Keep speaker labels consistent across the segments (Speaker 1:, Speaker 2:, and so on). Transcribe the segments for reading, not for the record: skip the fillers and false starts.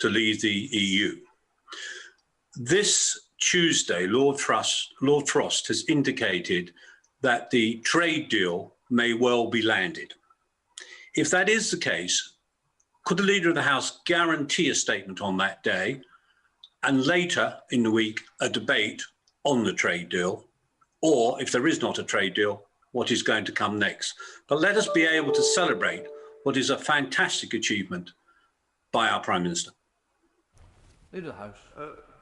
Speaker 1: to leave the EU. This Tuesday, Lord Frost has indicated that the trade deal may well be landed. If that is the case, could the Leader of the House guarantee a statement on that day and later in the week a debate on the trade deal? Or if there is not a trade deal, what is going to come next? But let us be able to celebrate what is a fantastic achievement by our Prime Minister.
Speaker 2: Leader of the House.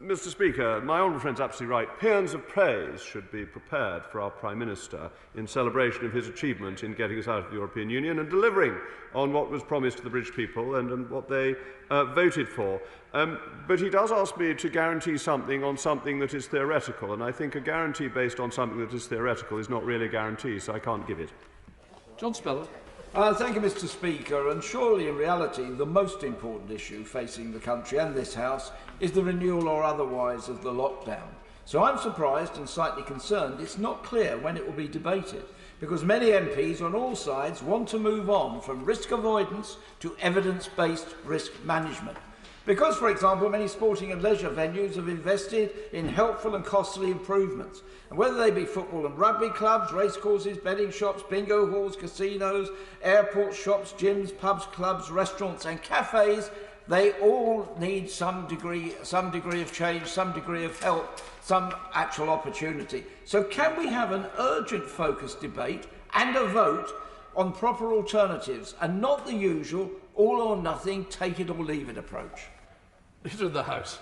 Speaker 3: Mr. Speaker, my honourable friend's absolutely right. Paeans of praise should be prepared for our Prime Minister in celebration of his achievement in getting us out of the European Union and delivering on what was promised to the British people and what they voted for. But he does ask me to guarantee something on something that is theoretical, and I think a guarantee based on something that is theoretical is not really a guarantee, so I can't give it.
Speaker 2: John Speller.
Speaker 4: Thank you, Mr. Speaker. And surely, in reality, the most important issue facing the country and this House is the renewal or otherwise of the lockdown. So I'm surprised and slightly concerned it's not clear when it will be debated, because many MPs on all sides want to move on from risk avoidance to evidence-based risk management. Because, for example, many sporting and leisure venues have invested in helpful and costly improvements. And whether they be football and rugby clubs, racecourses, betting shops, bingo halls, casinos, airports, shops, gyms, pubs, clubs, restaurants and cafes, they all need some degree of change, some degree of help, some actual opportunity. So can we have an urgent focused debate and a vote on proper alternatives and not the usual all or nothing, take it or leave it approach?
Speaker 2: Leader of the House.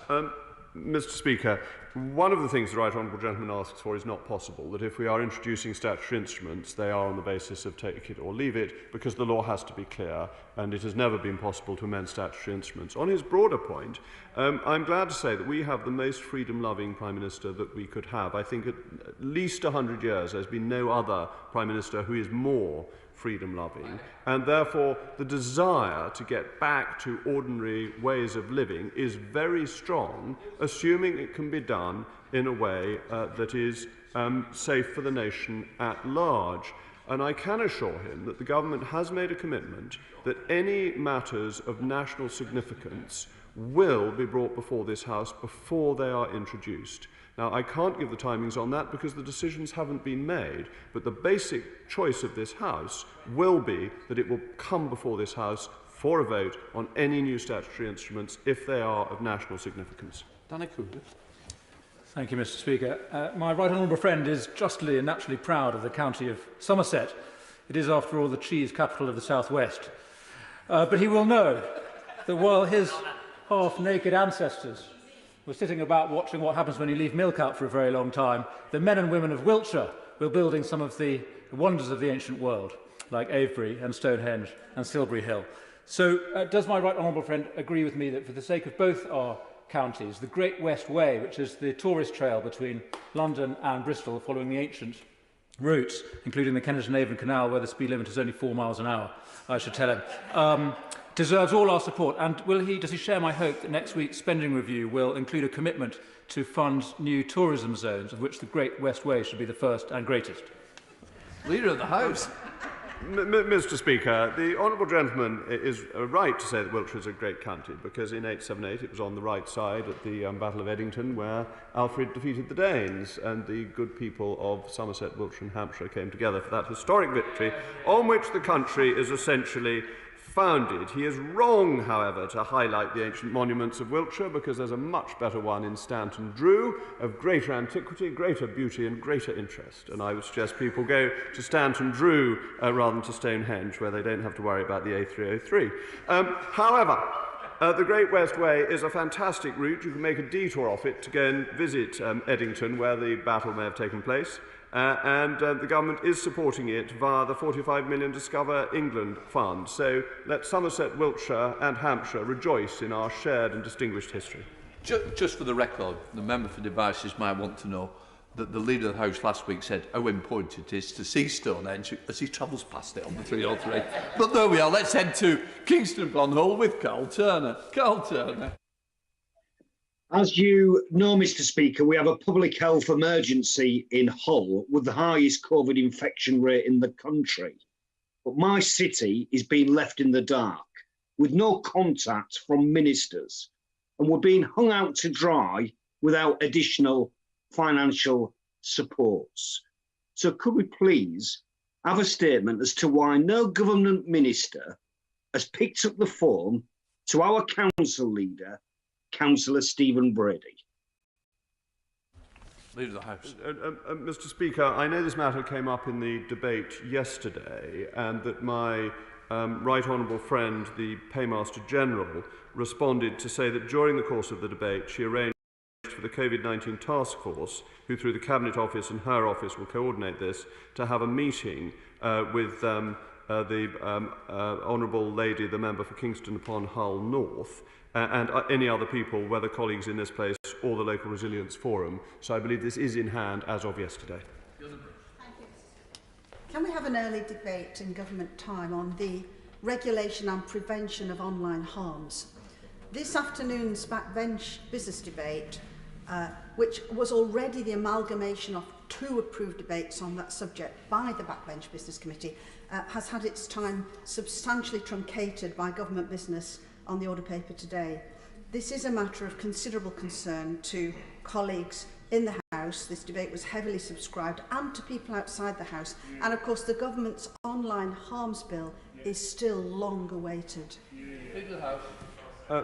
Speaker 3: Mr. Speaker, one of the things the right honourable gentleman asks for is not possible, that if we are introducing statutory instruments, they are on the basis of take it or leave it, because the law has to be clear, and it has never been possible to amend statutory instruments. On his broader point, I'm glad to say that we have the most freedom-loving Prime Minister that we could have. I think at least 100 years there's been no other Prime Minister who is more freedom-loving, and therefore the desire to get back to ordinary ways of living is very strong, assuming it can be done in a way that is safe for the nation at large. And I can assure him that the government has made a commitment that any matters of national significance will be brought before this House before they are introduced. Now, I can't give the timings on that because the decisions haven't been made, but the basic choice of this House will be that it will come before this House for a vote on any new statutory instruments if they are of national significance.
Speaker 2: Danny Cougar.
Speaker 5: Thank you, Mr. Speaker. My right honourable friend is justly and naturally proud of the county of Somerset. It is, after all, the cheese capital of the South West. But he will know that while his half-naked ancestors were sitting about watching what happens when you leave milk out for a very long time, the men and women of Wiltshire were building some of the wonders of the ancient world, like Avebury and Stonehenge and Silbury Hill. So does my right honourable friend agree with me that for the sake of both our counties, the Great West Way, which is the tourist trail between London and Bristol following the ancient routes, including the Kennington Avon Canal, where the speed limit is only 4 miles an hour, I should tell him, deserves all our support? And does he share my hope that next week's spending review will include a commitment to fund new tourism zones, of which the Great West Way should be the first and greatest?
Speaker 2: Leader of the House.
Speaker 3: Mr. Speaker, the honourable gentleman is right to say that Wiltshire is a great county, because in 878 it was on the right side at the Battle of Eddington where Alfred defeated the Danes, and the good people of Somerset, Wiltshire and Hampshire came together for that historic victory on which the country is essentially founded. He is wrong, however, to highlight the ancient monuments of Wiltshire, because there's a much better one in Stanton Drew, of greater antiquity, greater beauty and greater interest. And I would suggest people go to Stanton Drew rather than to Stonehenge, where they don't have to worry about the A303. However, the Great West Way is a fantastic route. You can make a detour off it to go and visit Eddington, where the battle may have taken place. And the government is supporting it via the 45 million Discover England fund. So let Somerset, Wiltshire and Hampshire rejoice in our shared and distinguished history.
Speaker 2: Just for the record, the member for Devices might want to know that the Leader of the House last week said how important it is to see Stonehenge as he travels past it on the 303. But there we are, let's head to Kingston upon Hull with Carl Turner. Carl Turner.
Speaker 6: As you know, Mr. Speaker, we have a public health emergency in Hull with the highest COVID infection rate in the country. But my city is being left in the dark with no contact from ministers, and we're being hung out to dry without additional financial supports. So could we please have a statement as to why no government minister has picked up the phone to our council leader, Councillor Stephen Brady?
Speaker 2: Leader of the House.
Speaker 3: Mr. Speaker, I know this matter came up in the debate yesterday, and that my right honourable friend, the Paymaster General, responded to say that during the course of the debate she arranged for the COVID-19 task force, who through the Cabinet Office and her office will coordinate this, to have a meeting with the Honourable Lady, the member for Kingston upon Hull North, and any other people, whether colleagues in this place or the Local Resilience Forum. So I believe this is in hand as of yesterday.
Speaker 7: Thank you. Can we have an early debate in government time on the regulation and prevention of online harms? This afternoon's backbench business debate, which was already the amalgamation of 2 approved debates on that subject by the Backbench Business Committee, has had its time substantially truncated by government business on the order paper today. This is a matter of considerable concern to colleagues in the House. This debate was heavily subscribed, and to people outside the House. And of course the government's online harms bill is still long awaited.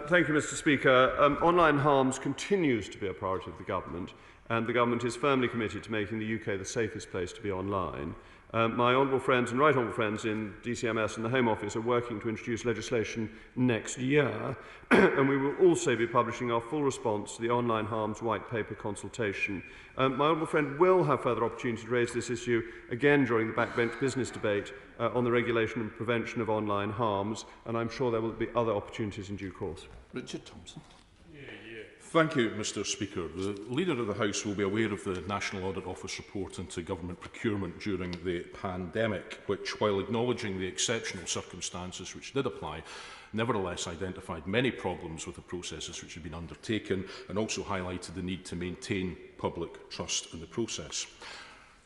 Speaker 3: Thank you, Mr. Speaker. Online harms continues to be a priority of the government, and the government is firmly committed to making the UK the safest place to be online. My honourable friends and right honourable friends in DCMS and the Home Office are working to introduce legislation next year, and we will also be publishing our full response to the online harms white paper consultation. My honourable friend will have further opportunity to raise this issue again during the backbench business debate on the regulation and prevention of online harms, and I'm sure there will be other opportunities in due course.
Speaker 2: Richard Thompson.
Speaker 8: Thank you, Mr. Speaker. The Leader of the House will be aware of the National Audit Office report into government procurement during the pandemic, which, while acknowledging the exceptional circumstances which did apply, nevertheless identified many problems with the processes which had been undertaken, and also highlighted the need to maintain public trust in the process.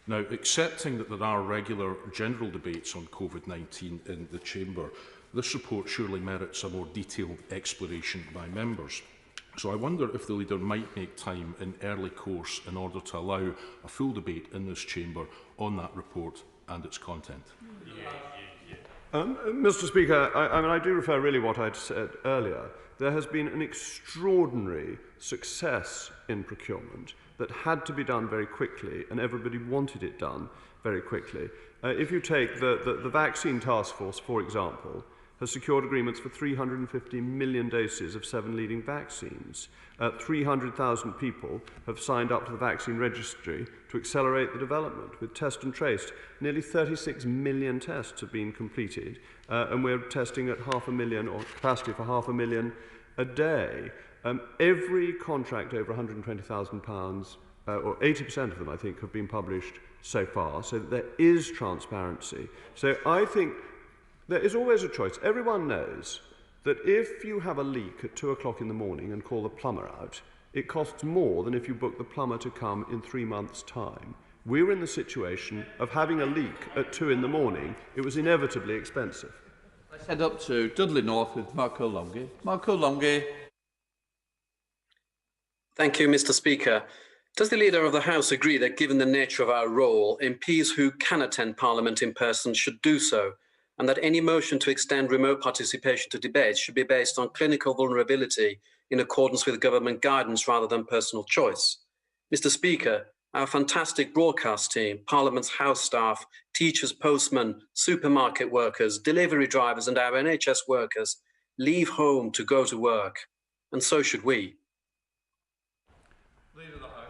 Speaker 8: Now, accepting that there are regular general debates on COVID-19 in the Chamber, this report surely merits a more detailed exploration by members. So I wonder if the Leader might make time in early course in order to allow a full debate in this chamber on that report and its content.
Speaker 3: Mr. Speaker, I do refer really what I'd said earlier. There has been an extraordinary success in procurement that had to be done very quickly, and everybody wanted it done very quickly. If you take the vaccine task force, for example, has secured agreements for 350 million doses of 7 leading vaccines. 300,000 people have signed up to the vaccine registry to accelerate the development with test and trace. Nearly 36 million tests have been completed, and we're testing at 500,000 or capacity for 500,000 a day. Every contract over £120,000, or 80% of them, I think, have been published so far, so that there is transparency. So I think there is always a choice. Everyone knows that if you have a leak at 2 o'clock in the morning and call the plumber out, it costs more than if you book the plumber to come in 3 months' time. We're in the situation of having a leak at 2 in the morning. It was inevitably expensive.
Speaker 2: Let's head up to Dudley North with Marco Longi. Marco Longi.
Speaker 9: Thank you, Mr. Speaker. Does the Leader of the House agree that, given the nature of our role, MPs who can attend Parliament in person should do so, and that any motion to extend remote participation to debates should be based on clinical vulnerability in accordance with government guidance rather than personal choice? Mr. Speaker, our fantastic broadcast team, Parliament's House staff, teachers, postmen, supermarket workers, delivery drivers and our NHS workers leave home to go to work, and so should we.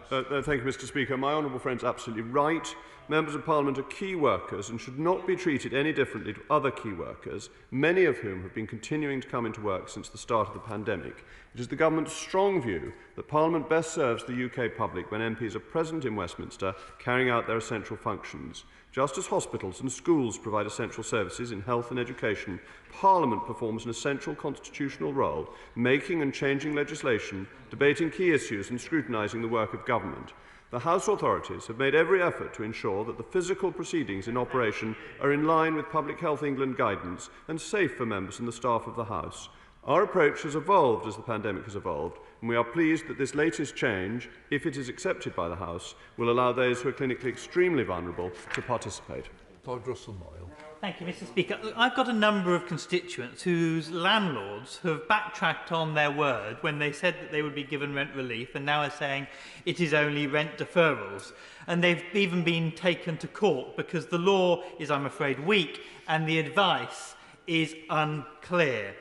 Speaker 3: Thank you, Mr. Speaker. My honourable friend's absolutely right. Members of Parliament are key workers and should not be treated any differently to other key workers, many of whom have been continuing to come into work since the start of the pandemic. It is the government's strong view that Parliament best serves the UK public when MPs are present in Westminster carrying out their essential functions. Just as hospitals and schools provide essential services in health and education, Parliament performs an essential constitutional role, making and changing legislation, debating key issues and scrutinising the work of government. The House authorities have made every effort to ensure that the physical proceedings in operation are in line with Public Health England guidance and safe for members and the staff of the House. Our approach has evolved as the pandemic has evolved, and we are pleased that this latest change, if it is accepted by the House, will allow those who are clinically extremely vulnerable to participate.
Speaker 2: Lord Russell-Moyle.
Speaker 10: Thank you, Mr. Speaker. I've got a number of constituents whose landlords have backtracked on their word when they said that they would be given rent relief and now are saying it is only rent deferrals. And they've even been taken to court because the law is, I'm afraid, weak and the advice is unclear.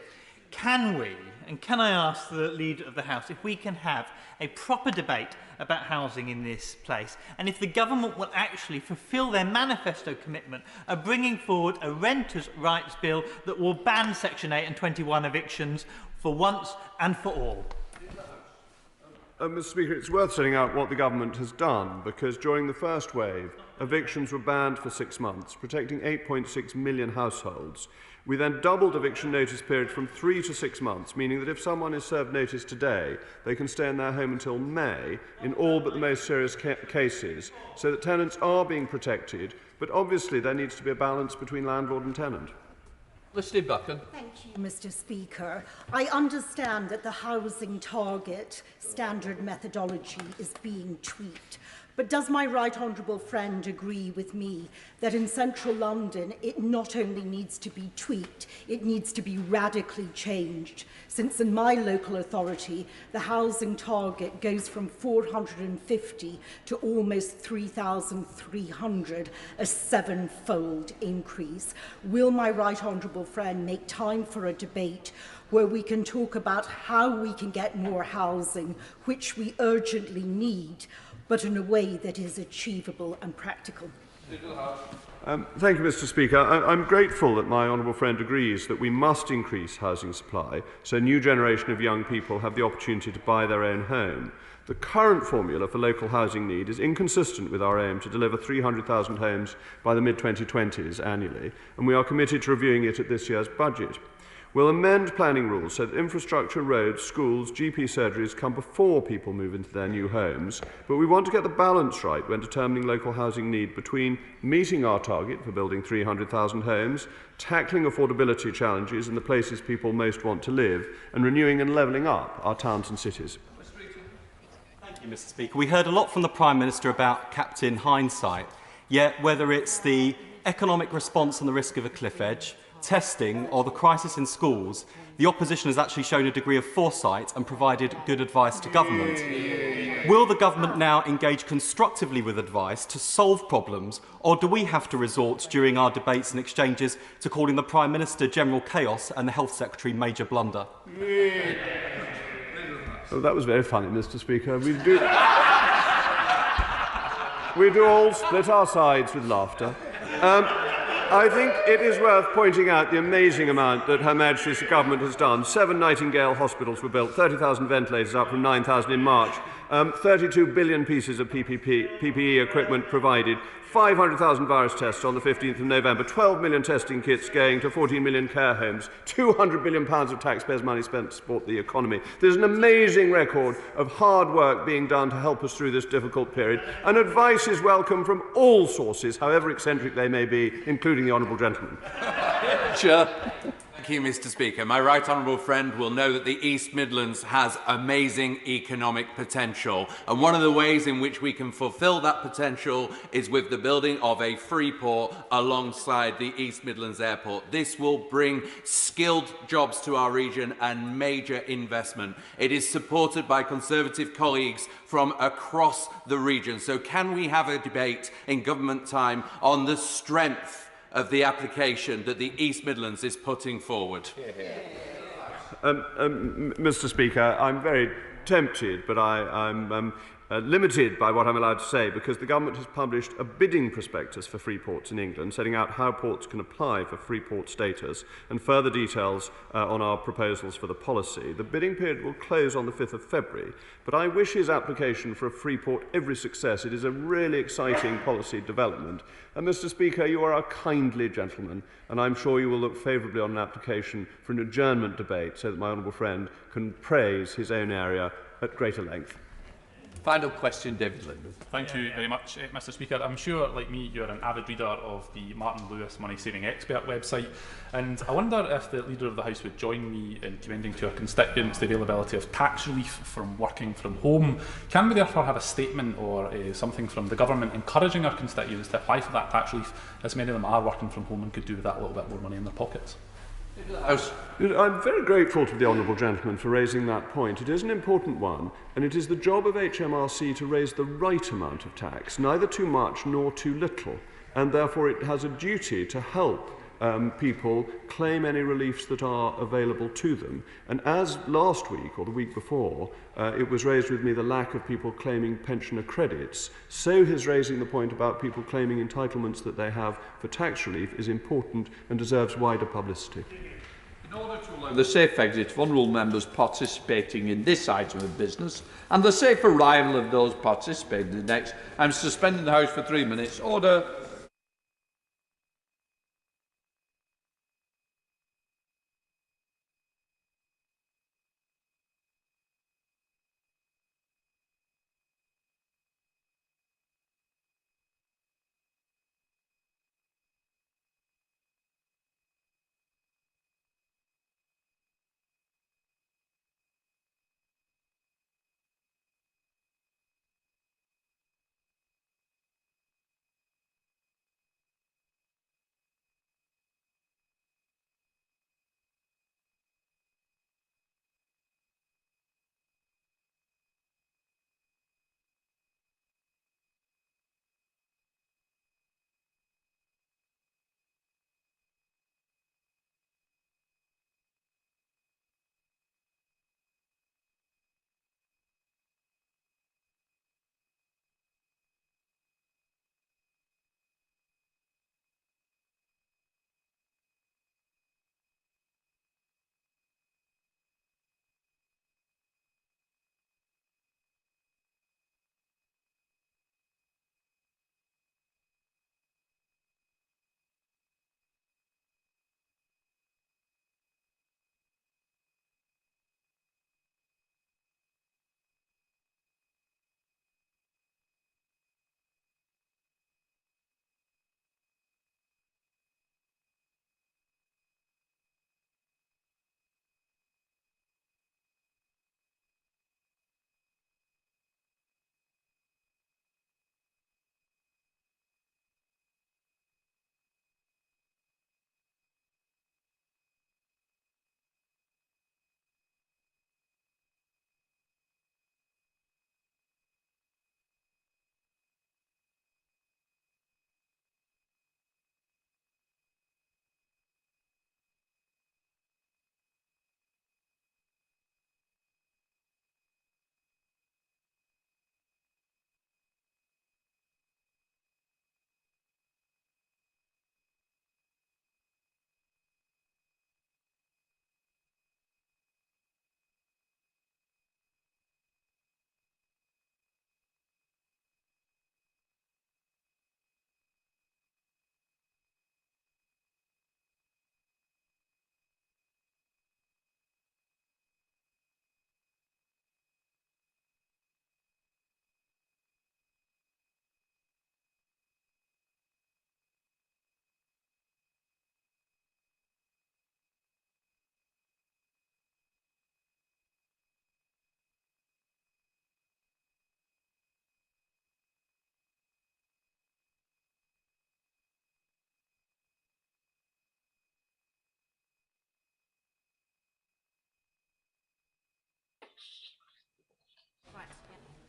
Speaker 10: Can we, and can I ask the Leader of the House, if we can have a proper debate about housing in this place, and if the government will actually fulfil their manifesto commitment of bringing forward a renters' rights bill that will ban Section 8 and 21 evictions for once and for all?
Speaker 3: Mr. Speaker, it's worth setting out what the government has done, because during the first wave, evictions were banned for 6 months, protecting 8.6 million households. We then doubled eviction notice period from 3 to 6 months, meaning that if someone is served notice today, they can stay in their home until May in all but the most serious cases, so that tenants are being protected, but obviously there needs to be a balance between landlord and tenant.
Speaker 2: Listening Buchan.
Speaker 11: Thank you, Mr. Speaker. I understand that the housing target standard methodology is being tweaked. But does my right honourable friend agree with me that in central London it not only needs to be tweaked, it needs to be radically changed? Since in my local authority, the housing target goes from 450 to almost 3,300, a 7-fold increase. Will my right honourable friend make time for a debate where we can talk about how we can get more housing, which we urgently need, but in a way that is achievable and practical?
Speaker 3: Thank you, Mr. Speaker. I'm grateful that my honourable friend agrees that we must increase housing supply so a new generation of young people have the opportunity to buy their own home. The current formula for local housing need is inconsistent with our aim to deliver 300,000 homes by the mid-2020s annually, and we are committed to reviewing it at this year's budget. We'll amend planning rules so that infrastructure, roads, schools, GP surgeries come before people move into their new homes, but we want to get the balance right when determining local housing need between meeting our target for building 300,000 homes, tackling affordability challenges in the places people most want to live, and renewing and levelling up our towns and cities.
Speaker 12: Thank you, Mr. Speaker. We heard a lot from the Prime Minister about Captain Hindsight, yet whether it's the economic response on the risk of a cliff edge, testing or the crisis in schools, the opposition has actually shown a degree of foresight and provided good advice to government. Will the government now engage constructively with advice to solve problems, or do we have to resort during our debates and exchanges to calling the Prime Minister General Chaos and the Health Secretary Major Blunder?
Speaker 3: Oh, that was very funny, Mr. Speaker. We do all split our sides with laughter. I think it is worth pointing out the amazing amount that Her Majesty's government has done. 7 Nightingale hospitals were built, 30,000 ventilators, up from 9,000 in March, 32 billion pieces of PPE equipment provided, 500,000 virus tests on the 15th of November, 12 million testing kits going to 14 million care homes, £200 billion of taxpayers' money spent to support the economy. There's an amazing record of hard work being done to help us through this difficult period, and advice is welcome from all sources, however eccentric they may be, including the honourable gentleman.
Speaker 2: Sure.
Speaker 13: Thank you, Mr. Speaker. My right honourable friend will know that the East Midlands has amazing economic potential, and one of the ways in which we can fulfil that potential is with the building of a free port alongside the East Midlands Airport. This will bring skilled jobs to our region and major investment. It is supported by Conservative colleagues from across the region. So can we have a debate in government time on the strength of the application that the East Midlands is putting forward?
Speaker 3: Mr. Speaker, I'm very tempted, but I'm limited by what I'm allowed to say, because the government has published a bidding prospectus for free ports in England, setting out how ports can apply for free port status, and further details on our proposals for the policy. The bidding period will close on the 5th of February, but I wish his application for a free port every success. It is a really exciting policy development. And Mr. Speaker, you are a kindly gentleman, and I'm sure you will look favourably on an application for an adjournment debate so that my honourable friend can praise his own area at greater length.
Speaker 2: Final question, David Linden.
Speaker 14: Thank you very much, Mr Speaker. I'm sure, like me, you're an avid reader of the Martin Lewis Money Saving Expert website, and I wonder if the Leader of the House would join me in commending to our constituents the availability of tax relief from working from home. Can we therefore have a statement or something from the government encouraging our constituents to apply for that tax relief, as many of them are working from home and could do with that a little bit more money in their pockets?
Speaker 3: I'm very grateful to the honourable gentleman for raising that point. It is an important one, and it is the job of HMRC to raise the right amount of tax, neither too much nor too little, and therefore it has a duty to help people claim any reliefs that are available to them. And as last week or the week before, it was raised with me the lack of people claiming pensioner credits, so his raising the point about people claiming entitlements that they have for tax relief is important and deserves wider publicity.
Speaker 2: In order to allow the safe exit of vulnerable members participating in this item of business and the safe arrival of those participating in the next, I'm suspending the House for 3 minutes. Order.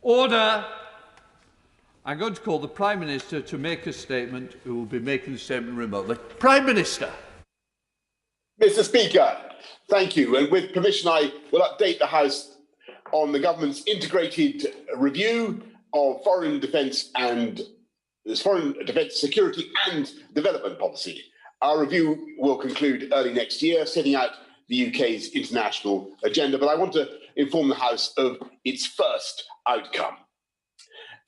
Speaker 2: Order. I'm going to call the Prime Minister to make a statement, who will be making the statement remotely. Prime Minister.
Speaker 15: Mr. Speaker, thank you. And with permission, I will update the House on the government's integrated review of foreign defence, security and development policy. Our review will conclude early next year, setting out the UK's international agenda. But I want to inform the House of its first outcome.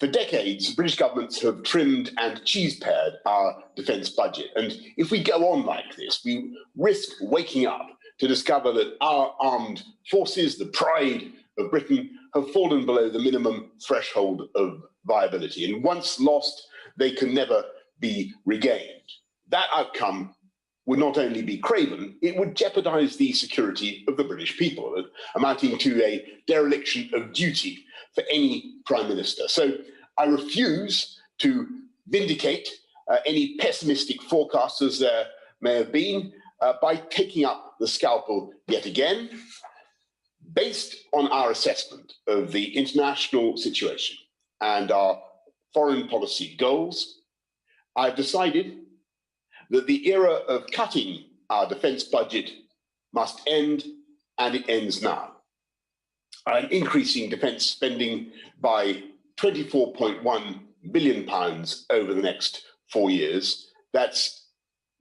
Speaker 15: For decades, British governments have trimmed and cheese-pared our defence budget. And if we go on like this, we risk waking up to discover that our armed forces, the pride of Britain have fallen below the minimum threshold of viability. And once lost, they can never be regained. That outcome would not only be craven, it would jeopardise the security of the British people, amounting to a dereliction of duty for any Prime Minister. So I refuse to vindicate any pessimistic forecasters there may have been by taking up the scalpel yet again. Based on our assessment of the international situation and our foreign policy goals, I've decided that the era of cutting our defence budget must end, and it ends now. I'm increasing defence spending by £24.1 billion over the next 4 years. That's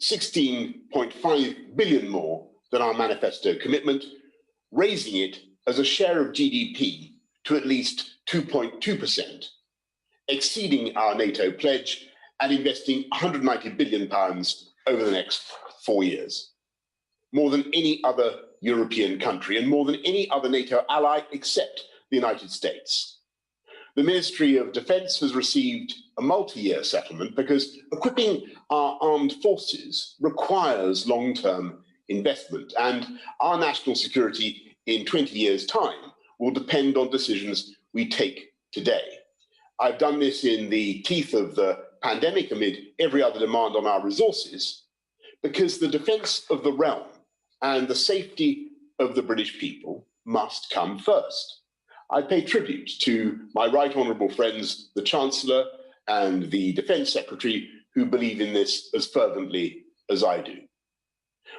Speaker 15: 16.5 billion more than our manifesto commitment, raising it as a share of GDP to at least 2.2%, exceeding our NATO pledge and investing £190 billion over the next 4 years. More than any other European country and more than any other NATO ally except the United States. The Ministry of Defence has received a multi-year settlement because equipping our armed forces requires long-term investment, and our national security in 20 years' time will depend on decisions we take today. I've done this in the teeth of the pandemic amid every other demand on our resources, because the defence of the realm and the safety of the British people must come first. I pay tribute to my right honourable friends, the Chancellor and the Defence Secretary, who believe in this as fervently as I do.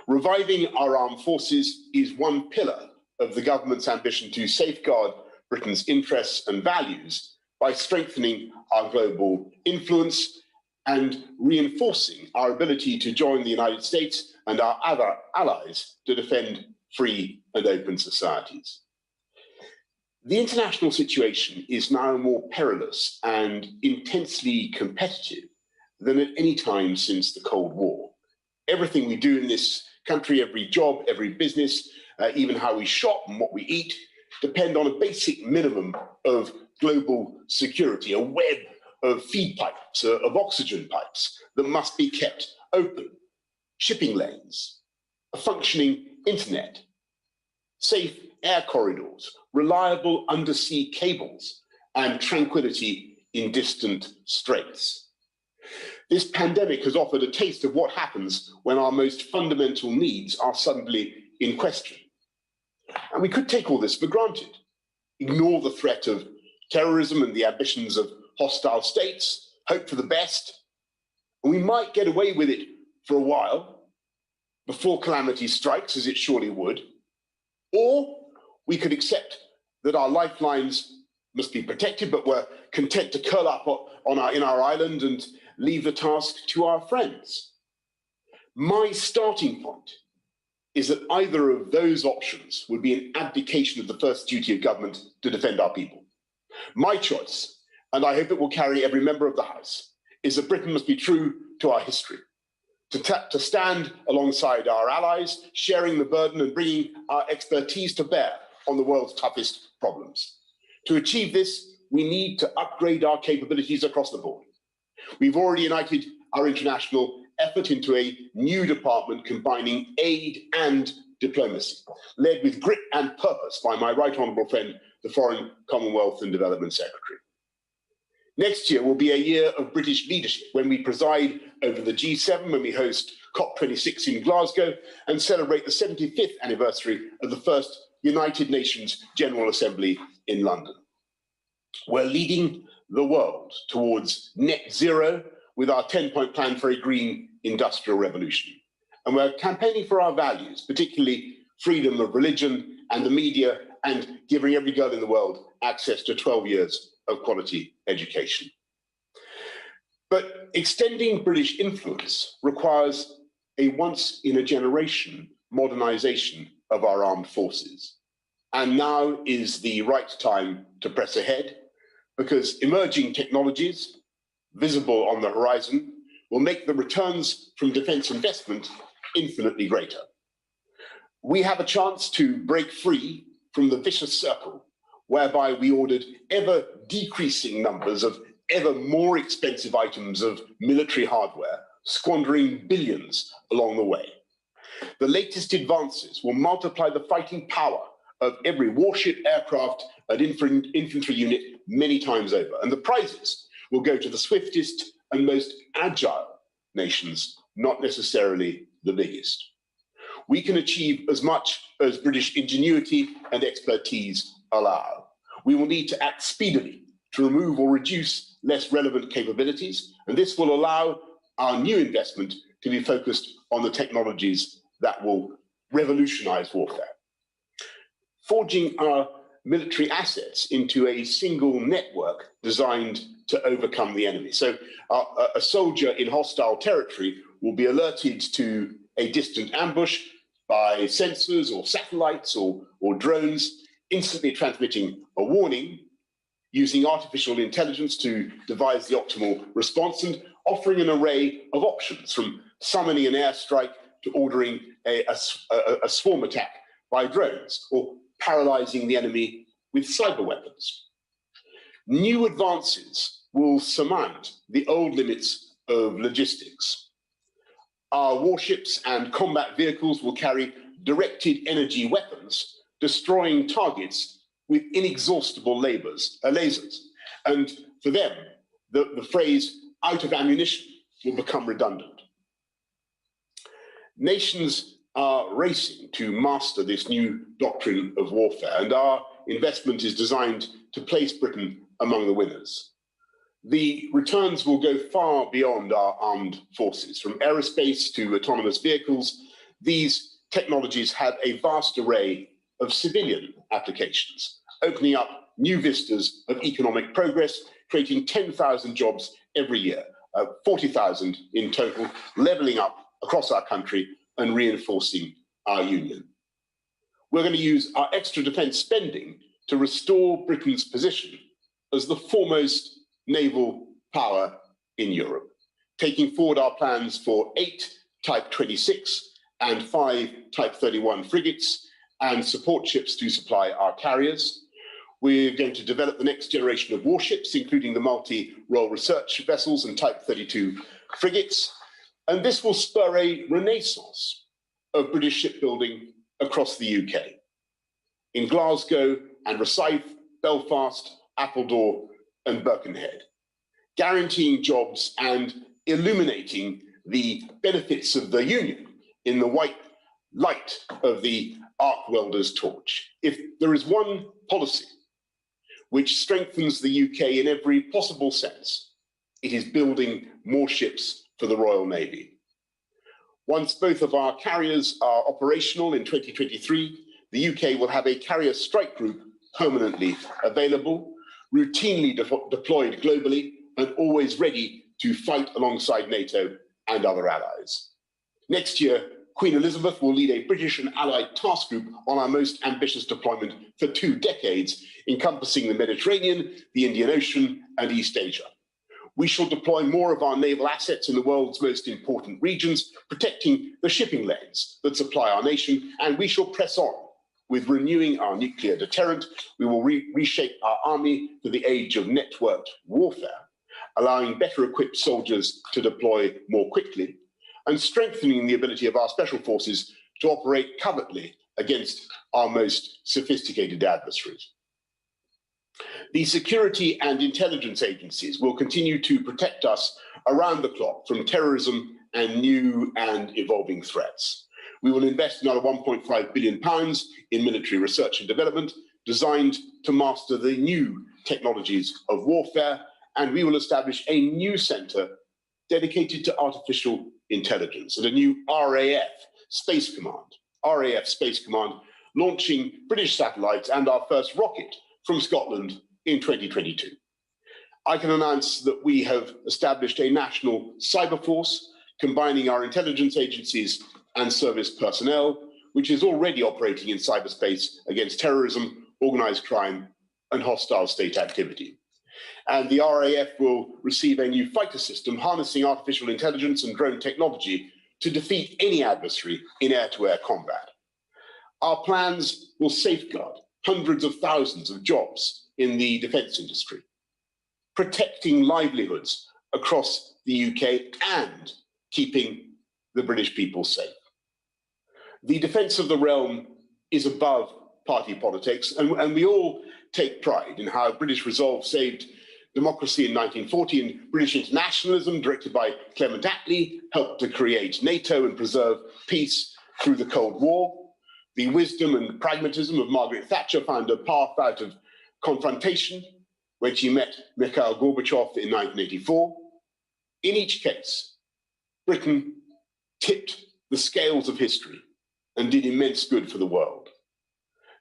Speaker 15: Reviving our armed forces is one pillar of the government's ambition to safeguard Britain's interests and values by strengthening our global influence and reinforcing our ability to join the United States and our other allies to defend free and open societies. The international situation is now more perilous and intensely competitive than at any time since the Cold War. Everything we do in this country, every job, every business, even how we shop and what we eat, depend on a basic minimum of global security, a web of feed pipes, of oxygen pipes that must be kept open, shipping lanes, a functioning internet, safe air corridors, reliable undersea cables, and tranquility in distant straits. This pandemic has offered a taste of what happens when our most fundamental needs are suddenly in question. And we could take all this for granted, ignore the threat of terrorism and the ambitions of hostile states, hope for the best, and we might get away with it for a while before calamity strikes, as it surely would, or we could accept that our lifelines must be protected, but we're content to curl up in our island and leave the task to our friends. My starting point is that either of those options would be an abdication of the first duty of government to defend our people. My choice, and I hope it will carry every member of the House, is that Britain must be true to our history, to stand alongside our allies, sharing the burden and bringing our expertise to bear on the world's toughest problems. To achieve this, we need to upgrade our capabilities across the board. We've already united our international effort into a new department combining aid and diplomacy, led with grit and purpose by my right honourable friend, the Foreign, Commonwealth and Development Secretary. Next year will be a year of British leadership when we preside over the G7, when we host COP26 in Glasgow and celebrate the 75th anniversary of the first United Nations General Assembly in London. We're leading the world towards net zero with our 10-point plan for a green industrial revolution. And we're campaigning for our values, particularly freedom of religion and the media, and giving every girl in the world access to 12 years of quality education. But extending British influence requires a once-in-a-generation modernisation of our armed forces. And now is the right time to press ahead, because emerging technologies, visible on the horizon, will make the returns from defence investment infinitely greater. We have a chance to break free from the vicious circle whereby we ordered ever decreasing numbers of ever more expensive items of military hardware, squandering billions along the way. The latest advances will multiply the fighting power of every warship, aircraft, and infantry unit many times over. And the prizes will go to the swiftest and most agile nations, not necessarily the biggest. We can achieve as much as British ingenuity and expertise allow. We will need to act speedily to remove or reduce less relevant capabilities, and this will allow our new investment to be focused on the technologies that will revolutionize warfare. Forging our military assets into a single network designed to overcome the enemy. So a soldier in hostile territory will be alerted to a distant ambush by sensors or satellites or drones, instantly transmitting a warning, using artificial intelligence to devise the optimal response, and offering an array of options, from summoning an airstrike to ordering a swarm attack by drones, or paralyzing the enemy with cyber weapons. New advances will surmount the old limits of logistics. Our warships and combat vehicles will carry directed energy weapons, destroying targets with inexhaustible lasers. And for them, the phrase "out of ammunition" will become redundant. Nations are racing to master this new doctrine of warfare, and our investment is designed to place Britain among the winners. The returns will go far beyond our armed forces. From aerospace to autonomous vehicles, these technologies have a vast array of civilian applications, opening up new vistas of economic progress, creating 10,000 jobs every year, 40,000 in total, levelling up across our country and reinforcing our union. We're going to use our extra defence spending to restore Britain's position as the foremost naval power in Europe, taking forward our plans for 8 Type 26 and 5 Type 31 frigates and support ships to supply our carriers. We're going to develop the next generation of warships, including the multi-role research vessels and Type 32 frigates. And this will spur a renaissance of British shipbuilding across the UK, in Glasgow and Rosyth, Belfast, Appledore and Birkenhead, guaranteeing jobs and illuminating the benefits of the Union in the white light of the arc welder's torch. If there is one policy which strengthens the UK in every possible sense, it is building more ships for the Royal Navy. Once both of our carriers are operational in 2023, the UK will have a carrier strike group permanently available, routinely deployed globally, and always ready to fight alongside NATO and other allies. Next year, Queen Elizabeth will lead a British and Allied task group on our most ambitious deployment for 2 decades, encompassing the Mediterranean, the Indian Ocean, and East Asia. We shall deploy more of our naval assets in the world's most important regions, protecting the shipping lanes that supply our nation, and we shall press on with renewing our nuclear deterrent. We will reshape our army for the age of networked warfare, allowing better equipped soldiers to deploy more quickly, and strengthening the ability of our special forces to operate covertly against our most sophisticated adversaries. The security and intelligence agencies will continue to protect us around the clock from terrorism and new and evolving threats. We will invest another £1.5 billion in military research and development designed to master the new technologies of warfare, and we will establish a new centre dedicated to artificial intelligence and a new RAF Space Command, launching British satellites and our first rocket from Scotland in 2022. I can announce that we have established a national cyber force, combining our intelligence agencies and service personnel, which is already operating in cyberspace against terrorism, organised crime, and hostile state activity. And the RAF will receive a new fighter system harnessing artificial intelligence and drone technology to defeat any adversary in air-to-air combat. Our plans will safeguard hundreds of thousands of jobs in the defence industry, protecting livelihoods across the UK and keeping the British people safe. The defence of the realm is above party politics, and we all take pride in how British resolve saved democracy in 1940 and British internationalism, directed by Clement Attlee, helped to create NATO and preserve peace through the Cold War. The wisdom and pragmatism of Margaret Thatcher found a path out of confrontation when she met Mikhail Gorbachev in 1984. In each case, Britain tipped the scales of history and did immense good for the world.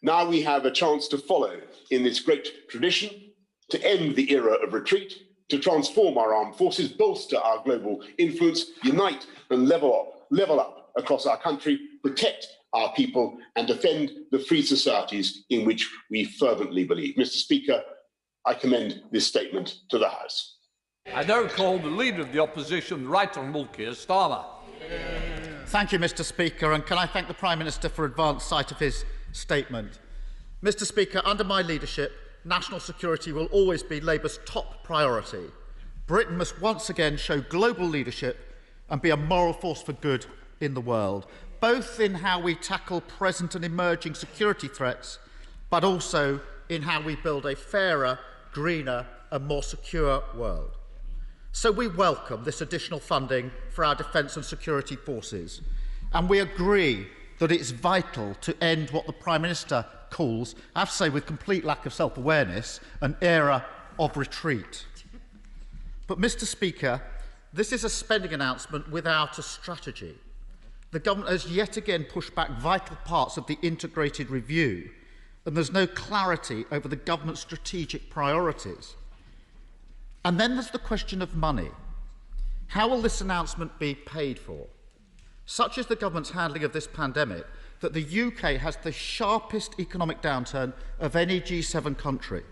Speaker 15: Now we have a chance to follow in this great tradition, to end the era of retreat, to transform our armed forces, bolster our global influence, unite and level up across our country, protect our people and defend the free societies in which we fervently believe. Mr. Speaker, I commend this statement to the House.
Speaker 2: I now call the Leader of the Opposition, the Right Honourable Keir Starmer.
Speaker 16: Thank you, Mr. Speaker, and can I thank the Prime Minister for advance sight of his statement. Mr. Speaker, under my leadership, national security will always be Labour's top priority. Britain must once again show global leadership and be a moral force for good in the world, both in how we tackle present and emerging security threats, but also in how we build a fairer, greener and more secure world. So we welcome this additional funding for our defence and security forces, and we agree that it's vital to end what the Prime Minister calls, I have to say with complete lack of self-awareness, an era of retreat. But, Mr. Speaker, this is a spending announcement without a strategy. The government has yet again pushed back vital parts of the integrated review, and there's no clarity over the government's strategic priorities. And then there's the question of money. How will this announcement be paid for? Such is the government's handling of this pandemic that the UK has the sharpest economic downturn of any G7 country.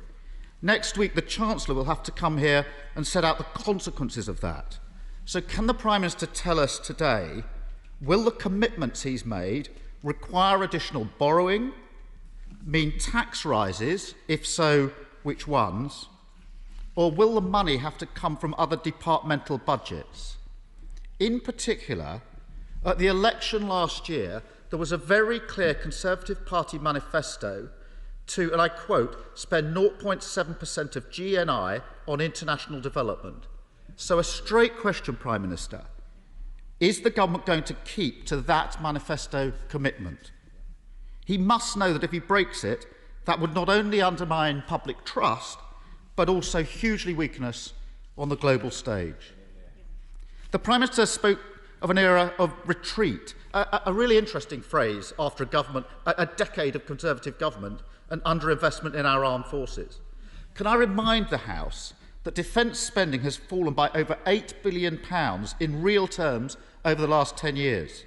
Speaker 16: Next week, the Chancellor will have to come here and set out the consequences of that. So can the Prime Minister tell us today, will the commitments he's made require additional borrowing, mean tax rises? If so, which ones? Or will the money have to come from other departmental budgets? In particular, at the election last year, there was a very clear Conservative Party manifesto to, and I quote, spend 0.7% of GNI on international development. So a straight question, Prime Minister. Is the government going to keep to that manifesto commitment? He must know that if he breaks it, that would not only undermine public trust, but also hugely weaken us on the global stage. The Prime Minister spoke of an era of retreat, a really interesting phrase after a decade of Conservative government and underinvestment in our armed forces. Can I remind the House that defence spending has fallen by over £8 billion in real terms over the last 10 years?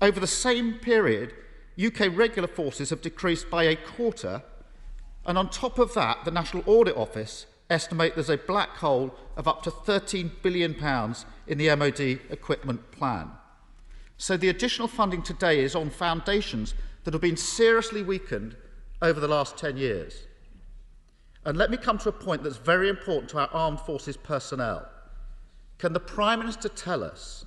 Speaker 16: Over the same period, UK regular forces have decreased by a quarter, and on top of that, the National Audit Office estimate there's a black hole of up to £13 billion in the MOD equipment plan. So the additional funding today is on foundations that have been seriously weakened over the last 10 years. And let me come to a point that's very important to our armed forces personnel. Can the Prime Minister tell us,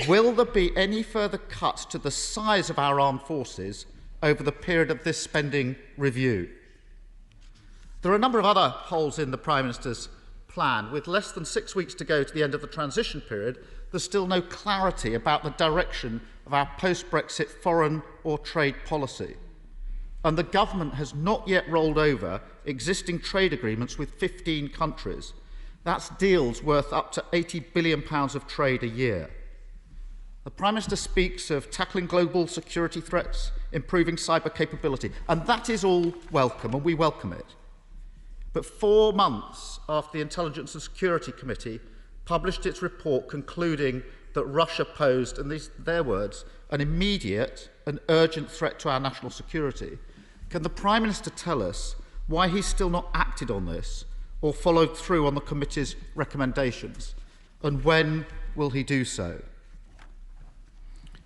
Speaker 16: will there be any further cuts to the size of our armed forces over the period of this spending review? There are a number of other holes in the Prime Minister's plan. With less than 6 weeks to go to the end of the transition period, there's still no clarity about the direction of our post-Brexit foreign or trade policy. And the government has not yet rolled over existing trade agreements with 15 countries. That's deals worth up to £80 billion of trade a year. The Prime Minister speaks of tackling global security threats, improving cyber capability, and that is all welcome, and we welcome it. But 4 months after the Intelligence and Security Committee published its report concluding that Russia posed, and these are their words, an immediate and urgent threat to our national security, can the Prime Minister tell us why he's still not acted on this or followed through on the committee's recommendations? And when will he do so?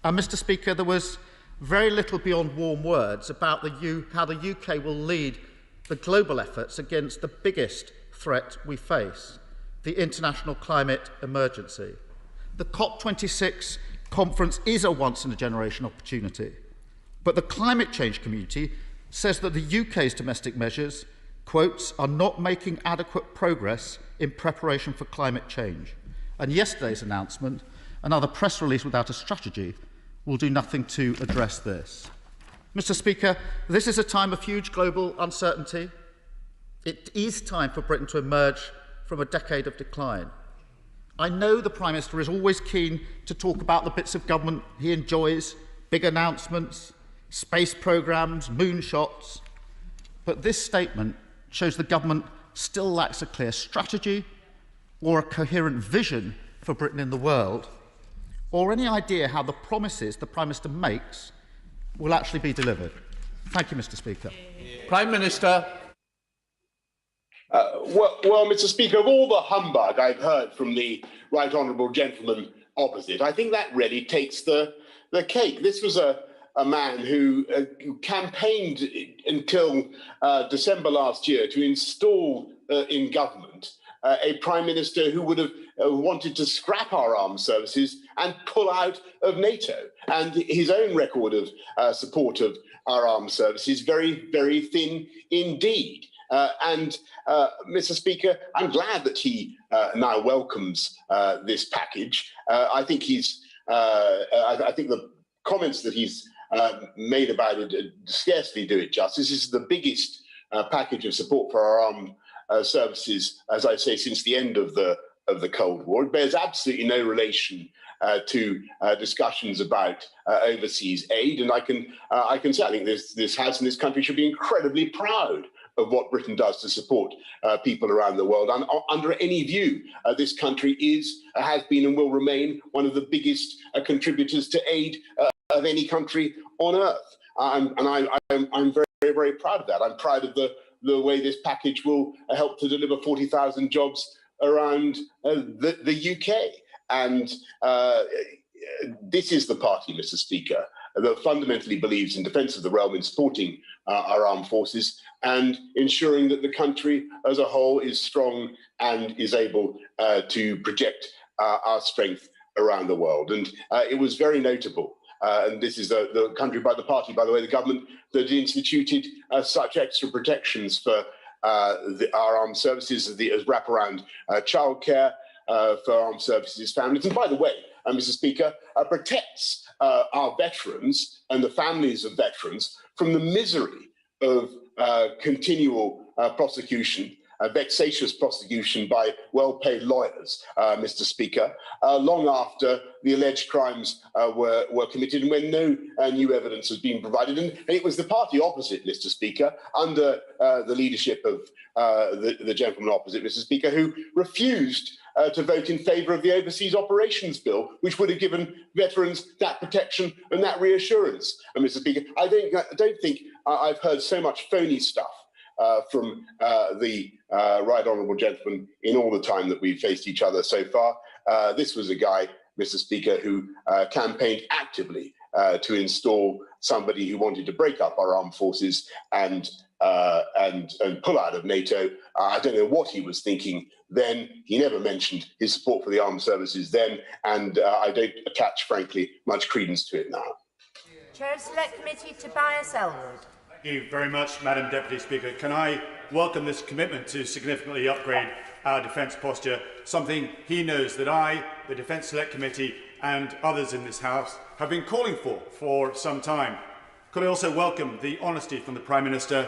Speaker 16: And Mr. Speaker, there was very little beyond warm words about how the UK will lead the global efforts against the biggest threat we face, the international climate emergency. The COP26 conference is a once-in-a-generation opportunity, but the climate change community says that the UK's domestic measures, quotes, are not making adequate progress in preparation for climate change. And yesterday's announcement, another press release without a strategy, will do nothing to address this. Mr. Speaker, this is a time of huge global uncertainty. It is time for Britain to emerge from a decade of decline. I know the Prime Minister is always keen to talk about the bits of government he enjoys, big announcements, space programmes, moonshots, but this statement shows the government still lacks a clear strategy or a coherent vision for Britain in the world, or any idea how the promises the Prime Minister makes will actually be delivered. Thank you, Mr. Speaker.
Speaker 2: Prime Minister.
Speaker 15: Well, Mr. Speaker, of all the humbug I've heard from the right honourable gentleman opposite, I think that really takes the cake. This was a man who campaigned until December last year to install in government a Prime Minister who would have wanted to scrap our armed services and pull out of NATO. And his own record of support of our armed services very, very thin indeed. Mr. Speaker, I'm glad that he now welcomes this package. I think I think the comments that he's made about it scarcely do it justice. This is the biggest package of support for our armed services, as I say, since the end of the Cold War. It bears absolutely no relation to discussions about overseas aid, and I can say I think this House and this country should be incredibly proud of what Britain does to support people around the world. And under any view, this country has been and will remain one of the biggest contributors to aid of any country on earth. I'm very, very proud of that. I'm proud of the way this package will help to deliver 40,000 jobs around the UK. And this is the party, Mr. Speaker, that fundamentally believes in defence of the realm, in supporting our armed forces and ensuring that the country as a whole is strong and is able to project our strength around the world. And it was very notable. And this is the country by the party, by the way, the government that instituted such extra protections for our armed services as wraparound childcare for armed services families. And by the way, Mr. Speaker, protects our veterans and the families of veterans from the misery of continual prosecution, vexatious prosecution by well-paid lawyers, Mr. Speaker, long after the alleged crimes were committed and when no new evidence has been provided. And it was the party opposite, Mr. Speaker, under the leadership of the gentleman opposite, Mr. Speaker, who refused to vote in favour of the Overseas Operations Bill, which would have given veterans that protection and that reassurance. And Mr. Speaker, I don't think I've heard so much phony stuff from the right honourable gentleman in all the time that we've faced each other so far. This was a guy, Mr. Speaker, who campaigned actively to install somebody who wanted to break up our armed forces and pull out of NATO. I don't know what he was thinking then. He never mentioned his support for the armed services then, and I don't attach, frankly, much credence to it now.
Speaker 17: Chair of Select Committee, Tobias Elwood.
Speaker 18: Thank you very much, Madam Deputy Speaker. Can I welcome this commitment to significantly upgrade our defence posture, something he knows that I, the Defence Select Committee and others in this House have been calling for some time. Could I also welcome the honesty from the Prime Minister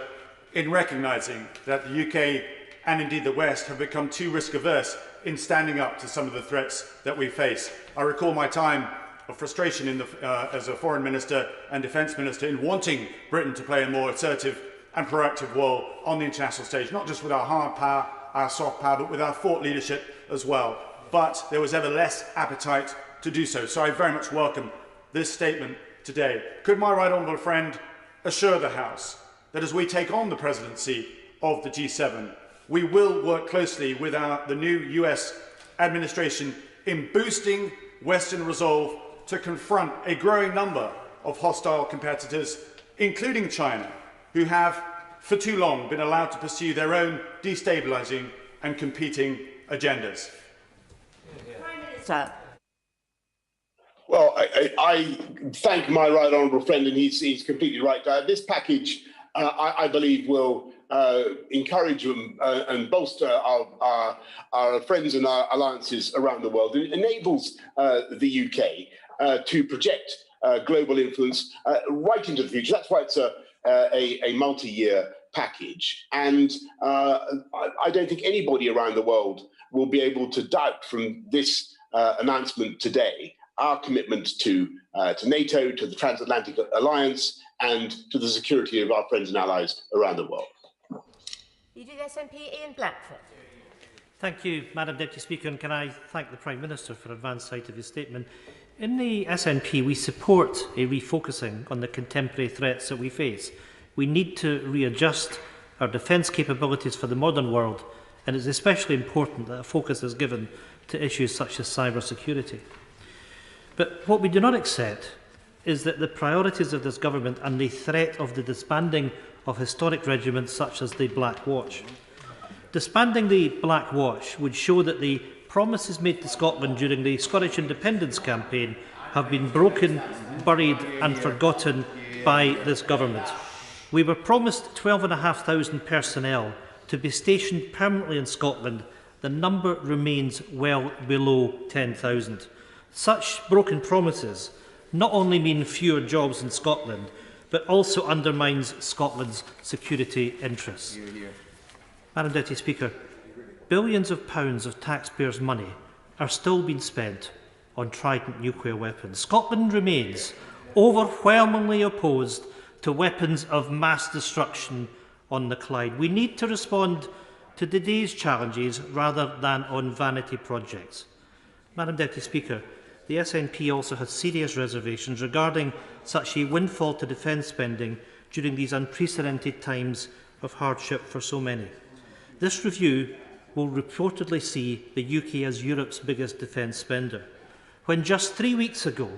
Speaker 18: in recognising that the UK and indeed the West have become too risk-averse in standing up to some of the threats that we face. I recall my time of frustration as a Foreign Minister and Defence Minister in wanting Britain to play a more assertive and proactive role on the international stage, not just with our hard power, our soft power, but with our thought leadership as well. But there was ever less appetite to do so. So I very much welcome this statement today. Could my right honourable friend assure the House that as we take on the presidency of the G7, we will work closely with the new US administration in boosting Western resolve to confront a growing number of hostile competitors, including China, who have for too long been allowed to pursue their own destabilising and competing agendas.
Speaker 17: Prime Minister.
Speaker 15: Well, I thank my right honourable friend, and he's completely right. This package, I believe, will encourage and bolster our friends and our alliances around the world. It enables the UK to project global influence right into the future. That's why it's a multi-year package. And I don't think anybody around the world will be able to doubt from this announcement today our commitment to NATO, to the transatlantic alliance, and to the security of our friends and allies around the world.
Speaker 17: Leader of the SNP, Ian Blackford.
Speaker 19: Thank you, Madam Deputy Speaker, and can I thank the Prime Minister for advance sight of his statement. In the SNP, we support a refocusing on the contemporary threats that we face. We need to readjust our defence capabilities for the modern world, and it's especially important that a focus is given to issues such as cyber security. But what we do not accept is that the priorities of this government and the threat of the disbanding of historic regiments such as the Black Watch. Disbanding the Black Watch would show that the promises made to Scotland during the Scottish independence campaign have been broken, buried and forgotten by this government. We were promised 12,500 personnel to be stationed permanently in Scotland. The number remains well below 10,000. Such broken promises not only mean fewer jobs in Scotland, but also undermines Scotland's security interests. Madam Deputy Speaker, billions of pounds of taxpayers' money are still being spent on Trident nuclear weapons. Scotland remains overwhelmingly opposed to weapons of mass destruction on the Clyde. We need to respond to today's challenges rather than on vanity projects. Madam Deputy Speaker, the SNP also has serious reservations regarding such a windfall to defence spending during these unprecedented times of hardship for so many. This review will reportedly see the UK as Europe's biggest defence spender, when just 3 weeks ago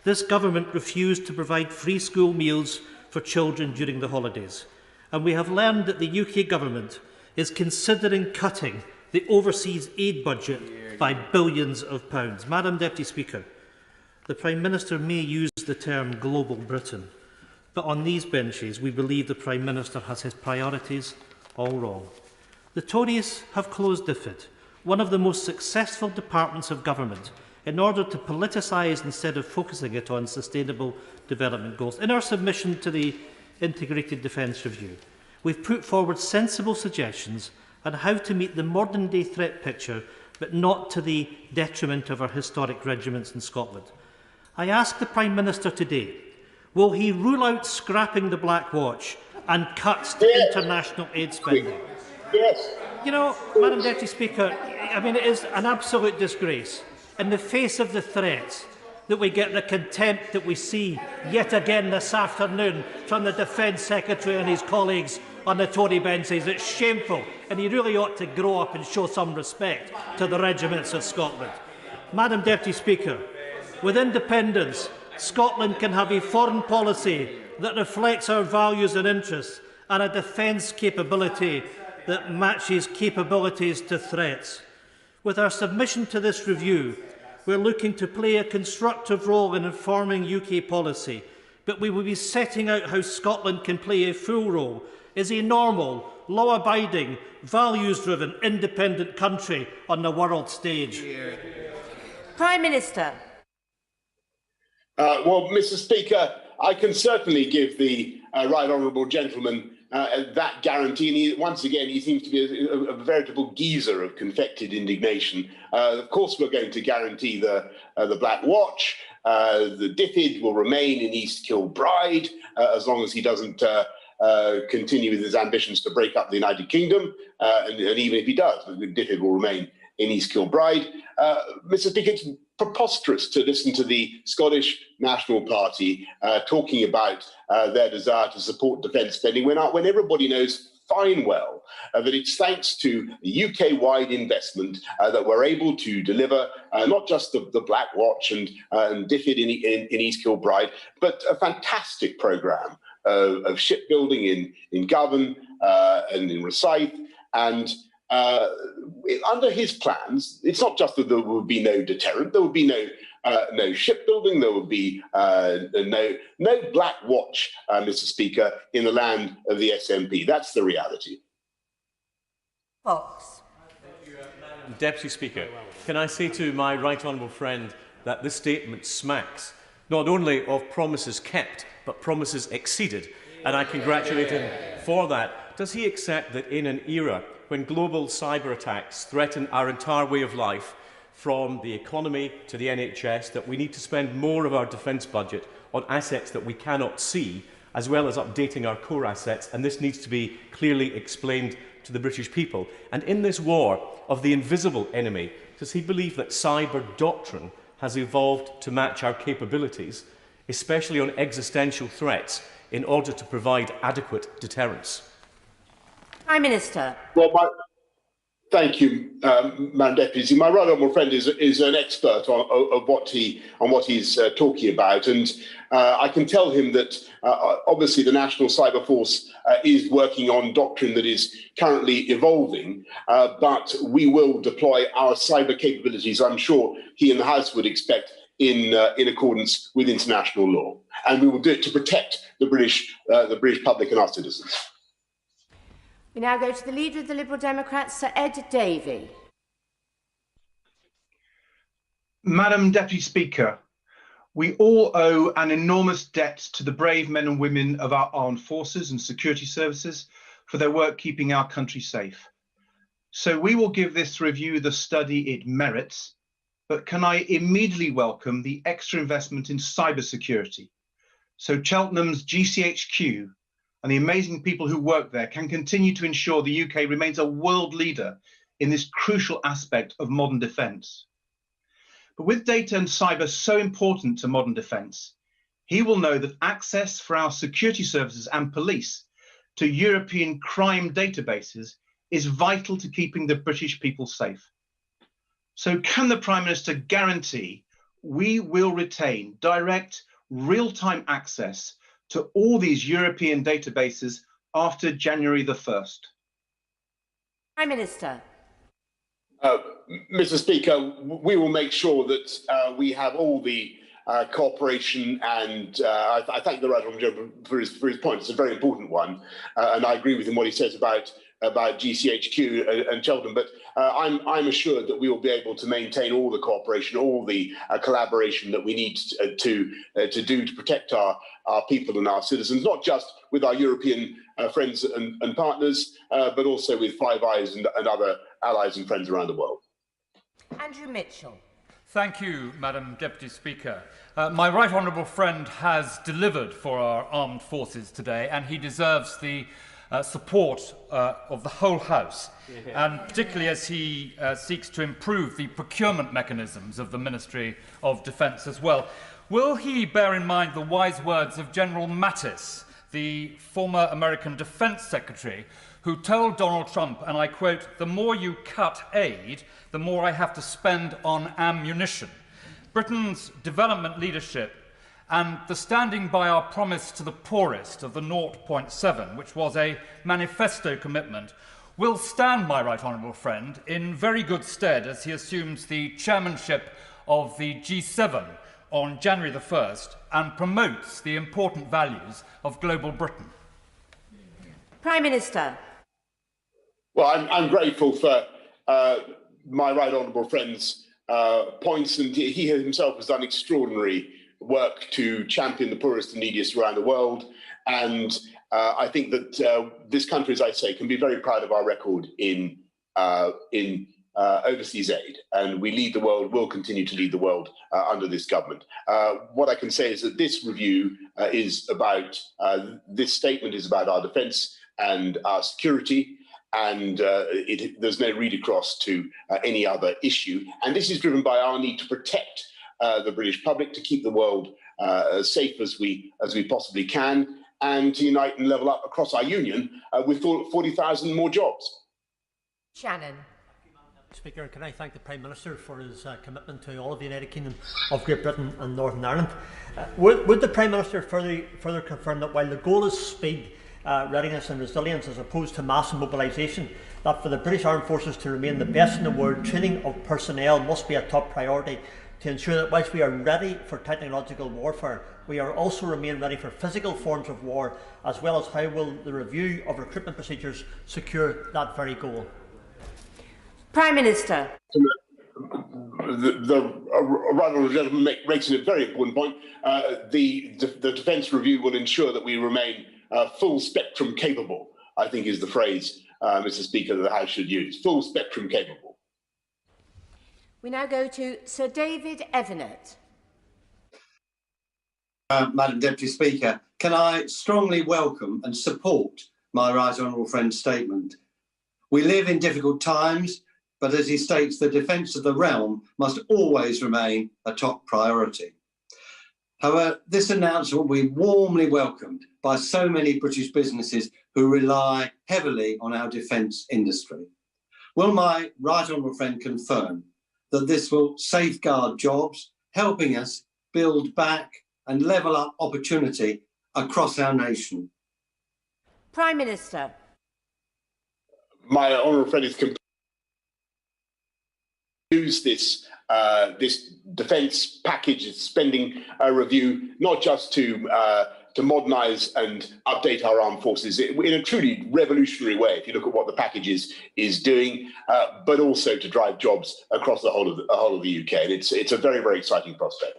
Speaker 19: this government refused to provide free school meals for children during the holidays. And we have learned that the UK government is considering cutting the overseas aid budget by billions of pounds. Madam Deputy Speaker, the Prime Minister may use the term Global Britain, but on these benches we believe the Prime Minister has his priorities all wrong. The Tories have closed DFID, one of the most successful departments of government, in order to politicise instead of focusing it on sustainable development goals. In our submission to the Integrated Defence Review, we've put forward sensible suggestions on how to meet the modern-day threat picture, but not to the detriment of our historic regiments in Scotland. I ask the Prime Minister today, will he rule out scrapping the Black Watch and cuts to international aid spending?
Speaker 15: Yes.
Speaker 19: You know, Madam Deputy Speaker, I mean, it is an absolute disgrace in the face of the threats that we get the contempt that we see yet again this afternoon from the Defence Secretary and his colleagues on the Tory benches. It's shameful, and he really ought to grow up and show some respect to the regiments of Scotland. Madam Deputy Speaker, with independence, Scotland can have a foreign policy that reflects our values and interests and a defence capability that matches capabilities to threats. With our submission to this review, we are looking to play a constructive role in informing UK policy, but we will be setting out how Scotland can play a full role as a normal, law-abiding, values-driven, independent country on the world stage.
Speaker 17: Prime Minister.
Speaker 15: Well, Mr. Speaker, I can certainly give the right honourable gentleman that guarantee. And once again, he seems to be a veritable geyser of confected indignation. Of course, we're going to guarantee the Black Watch. The DFID will remain in East Kilbride as long as he doesn't continue with his ambitions to break up the United Kingdom. And even if he does, the DFID will remain in East Kilbride. Mr. Speaker, it's preposterous to listen to the Scottish National Party talking about their desire to support defence spending when everybody knows fine well that it's thanks to UK-wide investment that we're able to deliver not just the Black Watch and DFID in East Kilbride, but a fantastic programme of shipbuilding in Govan and in Rosyth. And under his plans, it's not just that there would be no deterrent, there would be no shipbuilding, there would be no Black Watch, Mr. Speaker, in the land of the SNP. That's the reality.
Speaker 17: Fox.
Speaker 12: Deputy Speaker, can I say to my right honourable friend that this statement smacks not only of promises kept, but promises exceeded, and I congratulate him for that. Does he accept that in an era when global cyber attacks threaten our entire way of life, from the economy to the NHS, that we need to spend more of our defence budget on assets that we cannot see, as well as updating our core assets, and this needs to be clearly explained to the British people? And in this war of the invisible enemy, does he believe that cyber doctrine has evolved to match our capabilities, especially on existential threats, in order to provide adequate deterrence?
Speaker 17: Prime Minister.
Speaker 15: Well, thank you, Madam Deputy. My right honourable friend is an expert on what he's talking about, and I can tell him that obviously the National Cyber Force is working on doctrine that is currently evolving, but we will deploy our cyber capabilities, I'm sure he and the House would expect, in accordance with international law, and we will do it to protect the British public and our citizens.
Speaker 17: We now go to the Leader of the Liberal Democrats, Sir Ed Davey.
Speaker 20: Madam Deputy Speaker, we all owe an enormous debt to the brave men and women of our armed forces and security services for their work keeping our country safe. So we will give this review the study it merits, but can I immediately welcome the extra investment in cybersecurity, so Cheltenham's GCHQ and the amazing people who work there can continue to ensure the UK remains a world leader in this crucial aspect of modern defence. But with data and cyber so important to modern defence, he will know that access for our security services and police to European crime databases is vital to keeping the British people safe. So can the Prime Minister guarantee we will retain direct, real-time access to all these European databases after January the 1st?
Speaker 17: Prime Minister.
Speaker 15: Mr. Speaker, we will make sure that we have all the cooperation, and I thank the Right Honourable for his point. It's a very important one, and I agree with him what he says about GCHQ and Cheltenham. But I'm assured that we will be able to maintain all the cooperation, all the collaboration that we need to do to protect our people and our citizens, not just with our European friends and partners, but also with Five Eyes and other allies and friends around the world.
Speaker 17: Andrew Mitchell.
Speaker 21: Thank you, Madam Deputy Speaker. My right honourable friend has delivered for our armed forces today, and he deserves the support of the whole House, and particularly as he seeks to improve the procurement mechanisms of the Ministry of Defence as well. Will he bear in mind the wise words of General Mattis, the former American Defence Secretary, who told Donald Trump, and I quote, "The more you cut aid, the more I have to spend on ammunition." Britain's development leadership and the standing by our promise to the poorest of the 0.7, which was a manifesto commitment, will stand my right honourable friend in very good stead as he assumes the chairmanship of the G7 on January the 1st and promotes the important values of global Britain.
Speaker 17: Prime Minister.
Speaker 15: Well, I'm grateful for my right honourable friend's points, and he himself has done extraordinary work to champion the poorest and neediest around the world. And I think that this country, as I say, can be very proud of our record in overseas aid. And we lead the world, will continue to lead the world under this government. What I can say is that this review is about, this statement is about our defence and our security. And there's no read across to any other issue. And this is driven by our need to protect the British public, to keep the world as safe as we possibly can. and to unite and level up across our union with 40,000 more jobs.
Speaker 17: Shannon.
Speaker 1: Speaker, can I thank the Prime Minister for his commitment to all of the United Kingdom of Great Britain and Northern Ireland. Would the Prime Minister further confirm that while the goal is speed, readiness and resilience as opposed to mass mobilisation, that for the British Armed Forces to remain the best in the world, training of personnel must be a top priority to ensure that whilst we are ready for technological warfare, we are also remain ready for physical forms of war, as well as how will the review of recruitment procedures secure that very goal?
Speaker 17: Prime Minister.
Speaker 15: The right honourable gentleman raises a very important point. The defence review will ensure that we remain full spectrum capable, I think is the phrase, Mr. Speaker, that the House should use. Full spectrum capable.
Speaker 17: We now go to Sir David Evanet.
Speaker 22: Madam Deputy Speaker, can I strongly welcome and support my right honourable friend's statement. We live in difficult times, but as he states, the defence of the realm must always remain a top priority. However, this announcement will be warmly welcomed by so many British businesses who rely heavily on our defence industry. Will my right honourable friend confirm that this will safeguard jobs, helping us build back and level up opportunity across our nation?
Speaker 17: Prime Minister.
Speaker 15: My honourable friend is use this defence package spending review not just to modernise and update our armed forces in a truly revolutionary way, if you look at what the package is doing, but also to drive jobs across the whole of the UK. And it's a very, very exciting prospect.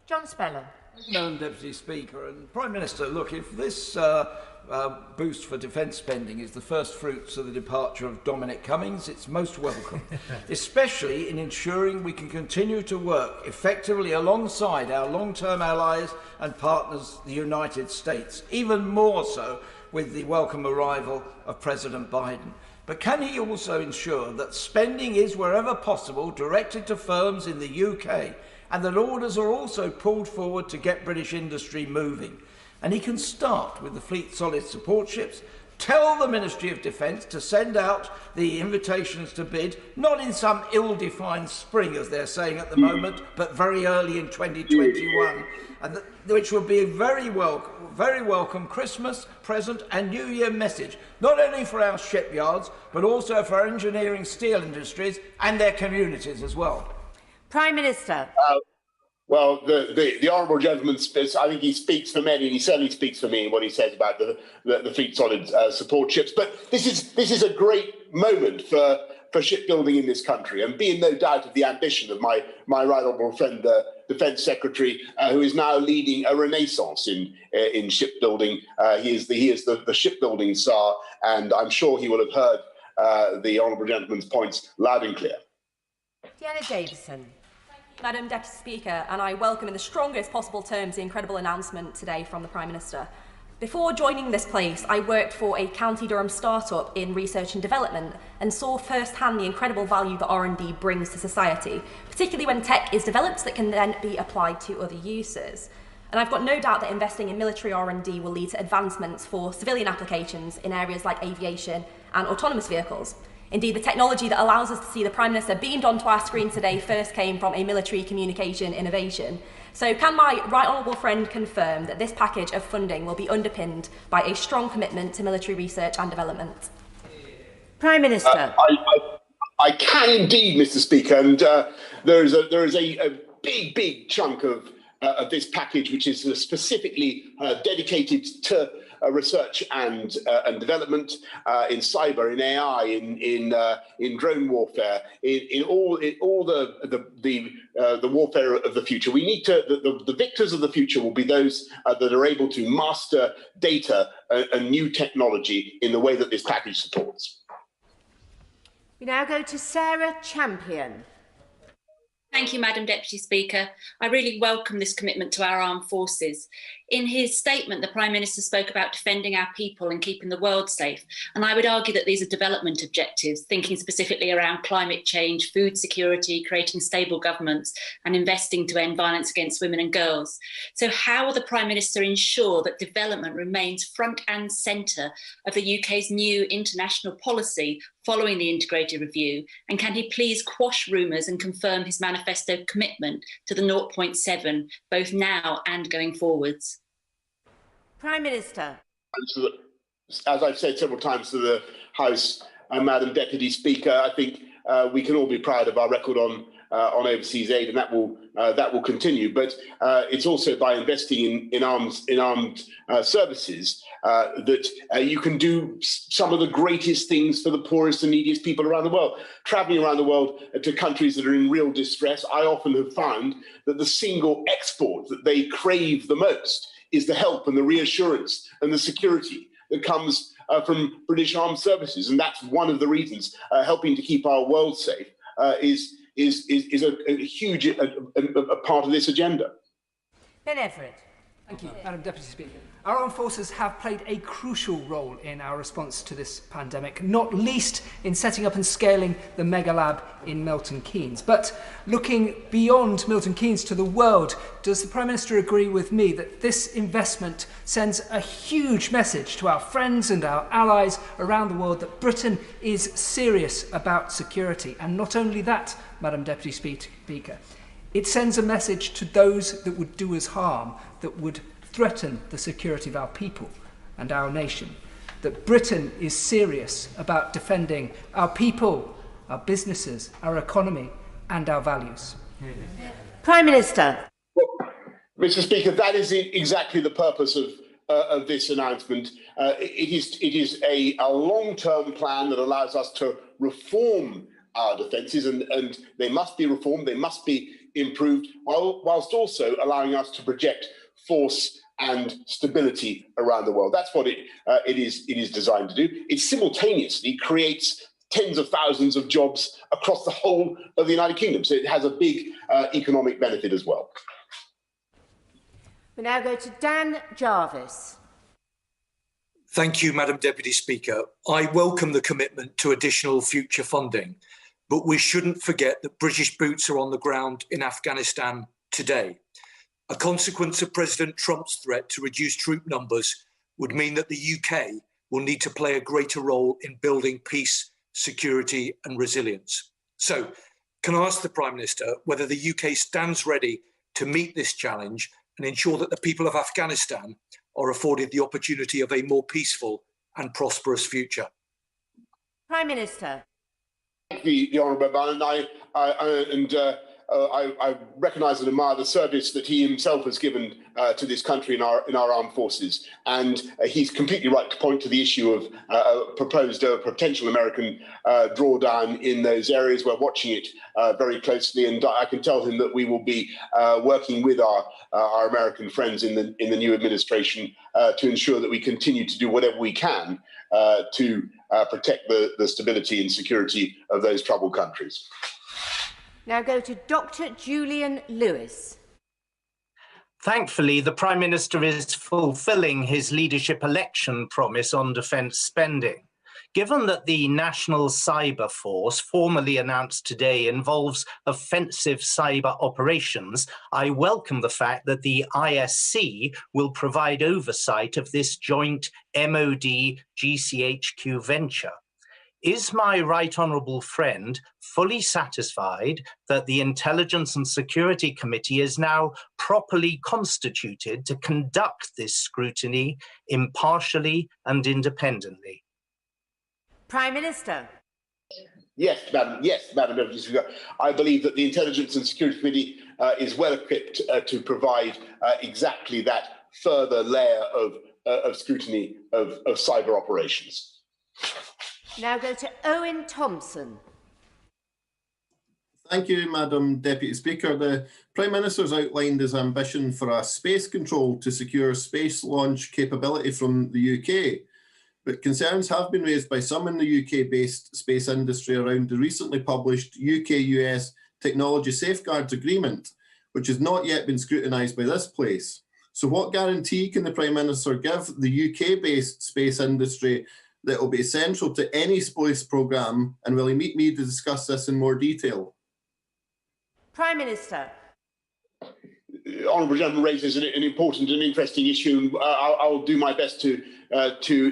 Speaker 17: John Speller.
Speaker 4: Madam Deputy Speaker and Prime Minister, look, if this boost for defence spending is the first fruits of the departure of Dominic Cummings, it's most welcome, especially in ensuring we can continue to work effectively alongside our long-term allies and partners, the United States, even more so with the welcome arrival of President Biden. But can he also ensure that spending is, wherever possible, directed to firms in the UK, and that orders are also pulled forward to get British industry moving? And he can start with the Fleet Solid support ships, tell the Ministry of Defence to send out the invitations to bid, not in some ill-defined spring, as they're saying at the moment, but very early in 2021, and which would be a very welcome Christmas present and New Year message, not only for our shipyards, but also for our engineering steel industries and their communities as well.
Speaker 17: Prime Minister.
Speaker 15: Well, the honourable gentleman, I think he speaks for many, and he certainly speaks for me in what he says about the Fleet Solid support ships. But this is a great moment for shipbuilding in this country, and be in no doubt of the ambition of my right honourable friend, the Defence Secretary, who is now leading a renaissance in shipbuilding. He is the shipbuilding czar, and I'm sure he will have heard the honourable gentleman's points loud and clear.
Speaker 17: Deanna Davison.
Speaker 23: Madam Deputy Speaker, and I welcome in the strongest possible terms the incredible announcement today from the Prime Minister. Before joining this place, I worked for a County Durham startup in research and development and saw firsthand the incredible value that R&D brings to society, particularly when tech is developed that can then be applied to other uses. And I've got no doubt that investing in military R&D will lead to advancements for civilian applications in areas like aviation and autonomous vehicles. Indeed, the technology that allows us to see the Prime Minister beamed onto our screen today first came from a military communication innovation. So can my right honourable friend confirm that this package of funding will be underpinned by a strong commitment to military research and development?
Speaker 17: Prime Minister.
Speaker 15: I can indeed, Mr. Speaker, and there is a big chunk of this package which is specifically dedicated to research and development in cyber, in AI, in drone warfare, in all the warfare of the future. We need to the victors of the future will be those that are able to master data and new technology in the way that this package supports.
Speaker 17: We now go to Sarah Champion.
Speaker 5: Thank you, Madam Deputy Speaker. I really welcome this commitment to our armed forces. In his statement, the Prime Minister spoke about defending our people and keeping the world safe. And I would argue that these are development objectives, thinking specifically around climate change, food security, creating stable governments, and investing to end violence against women and girls. So how will the Prime Minister ensure that development remains front and centre of the UK's new international policy following the integrated review? And can he please quash rumours and confirm his manifesto commitment to the 0.7, both now and going forwards?
Speaker 17: Prime Minister.
Speaker 15: As I've said several times to the House, Madam Deputy Speaker, I think we can all be proud of our record on overseas aid, and that will continue. But it's also by investing in armed services that you can do some of the greatest things for the poorest and neediest people around the world. Traveling around the world to countries that are in real distress, I often have found that the single export that they crave the most is the help and the reassurance and the security that comes from British armed services, and that's one of the reasons helping to keep our world safe is a huge part of this agenda.
Speaker 17: Ben Everett.
Speaker 6: Thank you, Madam Deputy Speaker. Our armed forces have played a crucial role in our response to this pandemic, not least in setting up and scaling the mega lab in Milton Keynes. But looking beyond Milton Keynes to the world, does the Prime Minister agree with me that this investment sends a huge message to our friends and our allies around the world that Britain is serious about security? And not only that, Madam Deputy Speaker, it sends a message to those that would do us harm, that would threaten the security of our people and our nation, that Britain is serious about defending our people, our businesses, our economy and our values.
Speaker 17: Prime Minister.
Speaker 15: Well, Mr. Speaker, that is exactly the purpose of this announcement. It is a long-term plan that allows us to reform our defences, and they must be reformed, they must be improved, whilst also allowing us to project force and stability around the world. That's what it is designed to do. It simultaneously creates tens of thousands of jobs across the whole of the United Kingdom. So it has a big economic benefit as well.
Speaker 17: We now go to Dan Jarvis.
Speaker 7: Thank you, Madam Deputy Speaker. I welcome the commitment to additional future funding, but we shouldn't forget that British boots are on the ground in Afghanistan today. A consequence of President Trump's threat to reduce troop numbers would mean that the UK will need to play a greater role in building peace, security and resilience. So, can I ask the Prime Minister whether the UK stands ready to meet this challenge and ensure that the people of Afghanistan are afforded the opportunity of a more peaceful and prosperous future?
Speaker 17: Prime Minister.
Speaker 15: The Honourable Bannon, I recognise and admire the service that he himself has given to this country in our armed forces, and he's completely right to point to the issue of proposed potential American drawdown in those areas. We're watching it very closely, and I can tell him that we will be working with our American friends in the new administration to ensure that we continue to do whatever we can to protect the stability and security of those troubled countries.
Speaker 17: Now go to Dr. Julian Lewis.
Speaker 24: Thankfully, the Prime Minister is fulfilling his leadership election promise on defence spending. Given that the National Cyber Force, formally announced today, involves offensive cyber operations, I welcome the fact that the ISC will provide oversight of this joint MOD-GCHQ venture. Is my right honourable friend fully satisfied that the Intelligence and Security Committee is now properly constituted to conduct this scrutiny impartially and independently?
Speaker 17: Prime Minister.
Speaker 15: Yes, Madam Deputy Speaker. I believe that the Intelligence and Security Committee is well equipped to provide exactly that further layer of scrutiny of cyber operations.
Speaker 17: Now go to Owen Thompson.
Speaker 25: Thank you, Madam Deputy Speaker. The Prime Minister has outlined his ambition for a space control to secure space launch capability from the UK. But concerns have been raised by some in the UK-based space industry around the recently published UK-US Technology Safeguards Agreement, which has not yet been scrutinised by this place. So what guarantee can the Prime Minister give the UK-based space industry that will be central to any space programme, and will he meet me to discuss this in more detail?
Speaker 17: Prime Minister.
Speaker 15: Honourable gentleman raises an important and interesting issue. I'll do my best to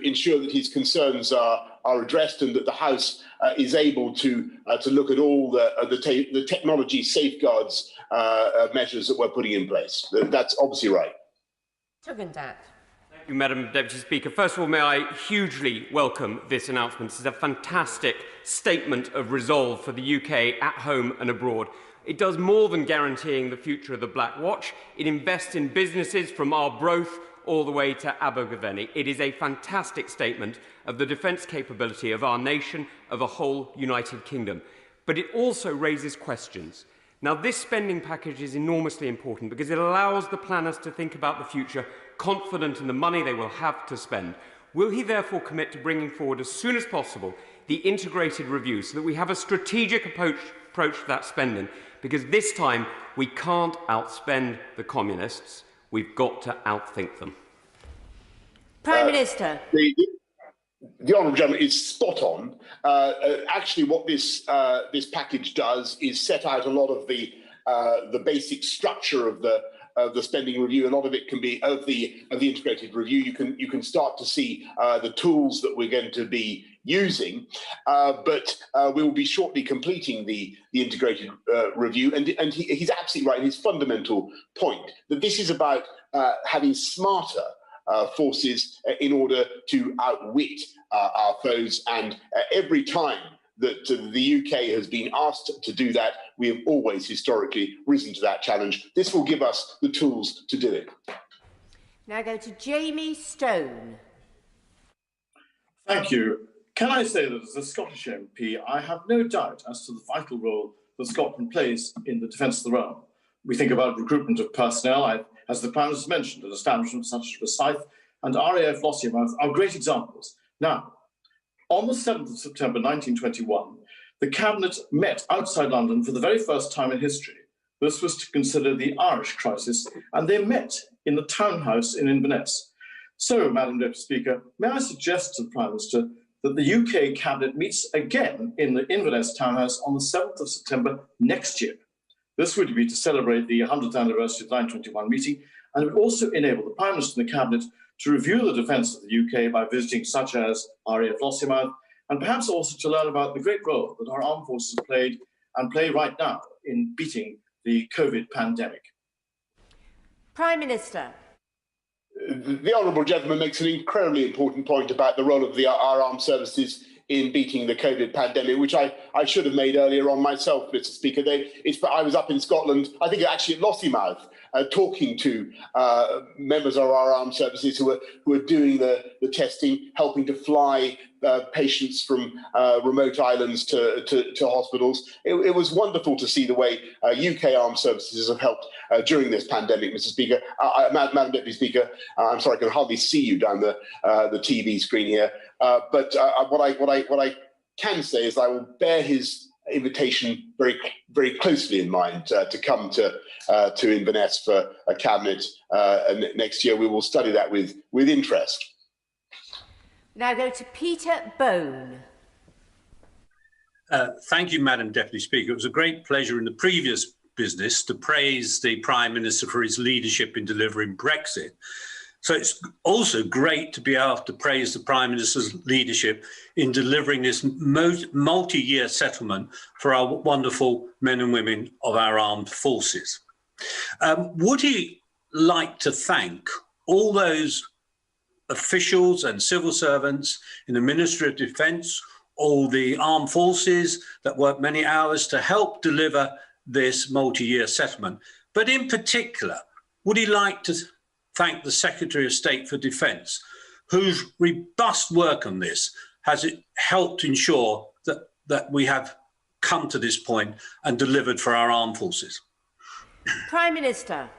Speaker 15: ensure that his concerns are addressed and that the House is able to look at all the technology safeguards measures that we're putting in place. That's obviously right.
Speaker 17: Thank
Speaker 8: you, Madam Deputy Speaker. First of all, may I hugely welcome this announcement. This is a fantastic statement of resolve for the UK at home and abroad. It does more than guaranteeing the future of the Black Watch. It invests in businesses from Arbroath all the way to Abergavenny. It is a fantastic statement of the defence capability of our nation, of a whole United Kingdom. But it also raises questions. Now, this spending package is enormously important because it allows the planners to think about the future, confident in the money they will have to spend. Will he therefore commit to bringing forward as soon as possible the integrated review so that we have a strategic approach to that spending? Because this time we can't outspend the communists. We've got to outthink them.
Speaker 17: Prime Minister.
Speaker 15: The honourable gentleman is spot on. Actually, what this package does is set out a lot of the basic structure of the spending review. A lot of it can be of the integrated review. You can start to see the tools that we're going to be using, but we will be shortly completing the integrated review. And he's absolutely right in his fundamental point that this is about having smarter forces in order to outwit our foes. And every time that the UK has been asked to do that, we have always historically risen to that challenge. This will give us the tools to do it.
Speaker 17: Now go to Jamie Stone.
Speaker 9: Thank you. Can I say that as a Scottish MP, I have no doubt as to the vital role that Scotland plays in the defence of the realm. We think about recruitment of personnel, as the Prime Minister mentioned, an establishment such as Forsyth and RAF Lossiemouth are great examples. Now, on the 7th of September 1921, the Cabinet met outside London for the very first time in history. This was to consider the Irish crisis, and they met in the townhouse in Inverness. So, Madam Deputy Speaker, may I suggest to the Prime Minister that the UK Cabinet meets again in the Inverness townhouse on the 7th of September next year. This would be to celebrate the 100th anniversary of the 1921 meeting, and it would also enable the Prime Minister and the Cabinet to review the defence of the UK by visiting such as RAF Lossiemouth, and perhaps also to learn about the great role that our armed forces have played and play right now in beating the COVID pandemic.
Speaker 17: Prime Minister.
Speaker 15: The honourable gentleman makes an incredibly important point about the role of our armed services in beating the COVID pandemic, which I should have made earlier on myself, Mr. Speaker. I was up in Scotland, I think actually at Lossiemouth, talking to members of our armed services who are doing the testing, helping to fly patients from remote islands to hospitals. It was wonderful to see the way UK armed services have helped during this pandemic, Mr. Speaker. Madam Deputy Speaker, I'm sorry, I can hardly see you down the TV screen here. But what I can say is I will bear his invitation very, very closely in mind to come to Inverness for a cabinet next year. We will study that with interest.
Speaker 17: Now go to Peter Bone.
Speaker 10: Thank you, Madam Deputy Speaker. It was a great pleasure in the previous business to praise the Prime Minister for his leadership in delivering Brexit. So it's also great to be able to praise the Prime Minister's leadership in delivering this multi-year settlement for our wonderful men and women of our armed forces. Would he like to thank all those officials and civil servants in the Ministry of Defence, all the armed forces that work many hours to help deliver this multi-year settlement? But in particular, would he like to thank the Secretary of State for Defence, whose robust work on this has helped ensure that we have come to this point and delivered for our armed forces?
Speaker 17: Prime Minister.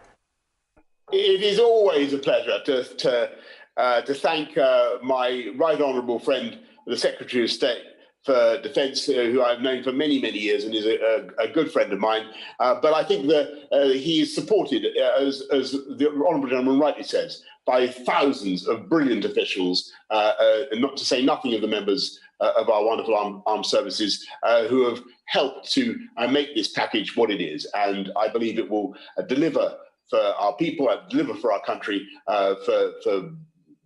Speaker 15: It is always a pleasure to thank my right honourable friend, the Secretary of State for Defence, who I've known for many, many years and is a good friend of mine. But I think that he is supported, as the Honourable Gentleman rightly says, by thousands of brilliant officials, and not to say nothing of the members of our wonderful armed services who have helped to make this package what it is. And I believe it will deliver for our people, deliver for our country for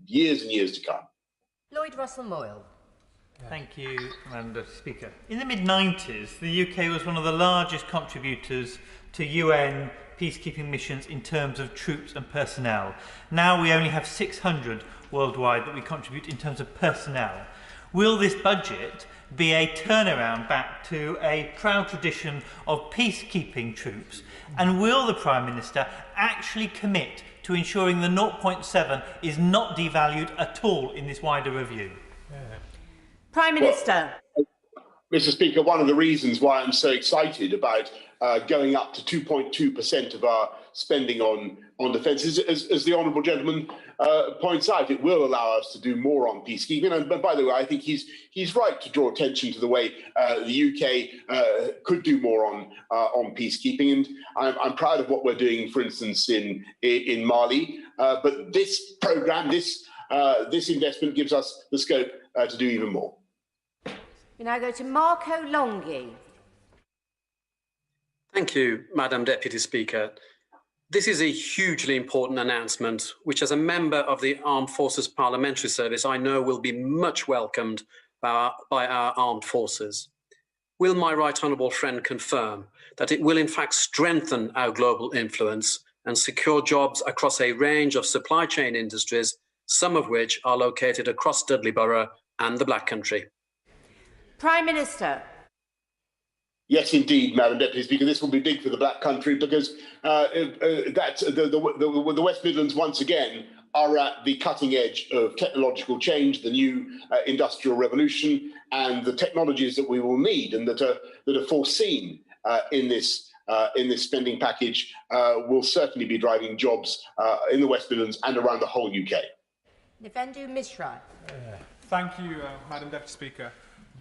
Speaker 15: years and years to come.
Speaker 3: Lloyd Russell-Moyle.
Speaker 11: Thank you, Madam Speaker. In the mid-90s, the UK was one of the largest contributors to UN peacekeeping missions in terms of troops and personnel. Now we only have 600 worldwide that we contribute in terms of personnel. Will this budget be a turnaround back to a proud tradition of peacekeeping troops? And will the Prime Minister actually commit to ensuring the 0.7 is not devalued at all in this wider review?
Speaker 17: Prime Minister.
Speaker 15: Well, Mr. Speaker, one of the reasons why I'm so excited about going up to 2.2% of our spending on defence is, as the Honourable Gentleman points out, it will allow us to do more on peacekeeping. And by the way, I think he's right to draw attention to the way the UK could do more on peacekeeping. And I'm proud of what we're doing, for instance, in Mali. But this programme, this investment gives us the scope to do even more.
Speaker 17: We now go to Marco Longhi.
Speaker 13: Thank you, Madam Deputy Speaker. This is a hugely important announcement, which as a member of the Armed Forces Parliamentary Service, I know will be much welcomed by our armed forces. Will my right honourable friend confirm that it will in fact strengthen our global influence and secure jobs across a range of supply chain industries, some of which are located across Dudley Borough and the Black Country?
Speaker 17: Prime Minister.
Speaker 15: Yes, indeed, Madam Deputy Speaker. This will be big for the Black Country because the West Midlands, once again, are at the cutting edge of technological change, the new industrial revolution, and the technologies that we will need and that are foreseen in this spending package will certainly be driving jobs in the West Midlands and around the whole UK.
Speaker 3: Nivendu Mishra.
Speaker 14: Thank you, Madam Deputy Speaker.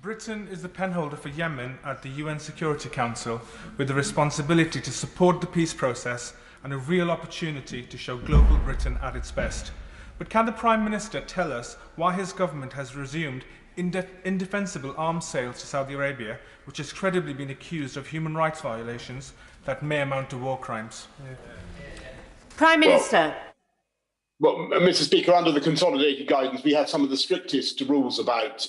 Speaker 14: Britain is the penholder for Yemen at the UN Security Council, with the responsibility to support the peace process and a real opportunity to show global Britain at its best. But can the Prime Minister tell us why his government has resumed indefensible arms sales to Saudi Arabia, which has credibly been accused of human rights violations that may amount to war crimes?
Speaker 17: Prime Minister.
Speaker 15: Well, Mr. Speaker, under the consolidated guidance, we have some of the strictest rules about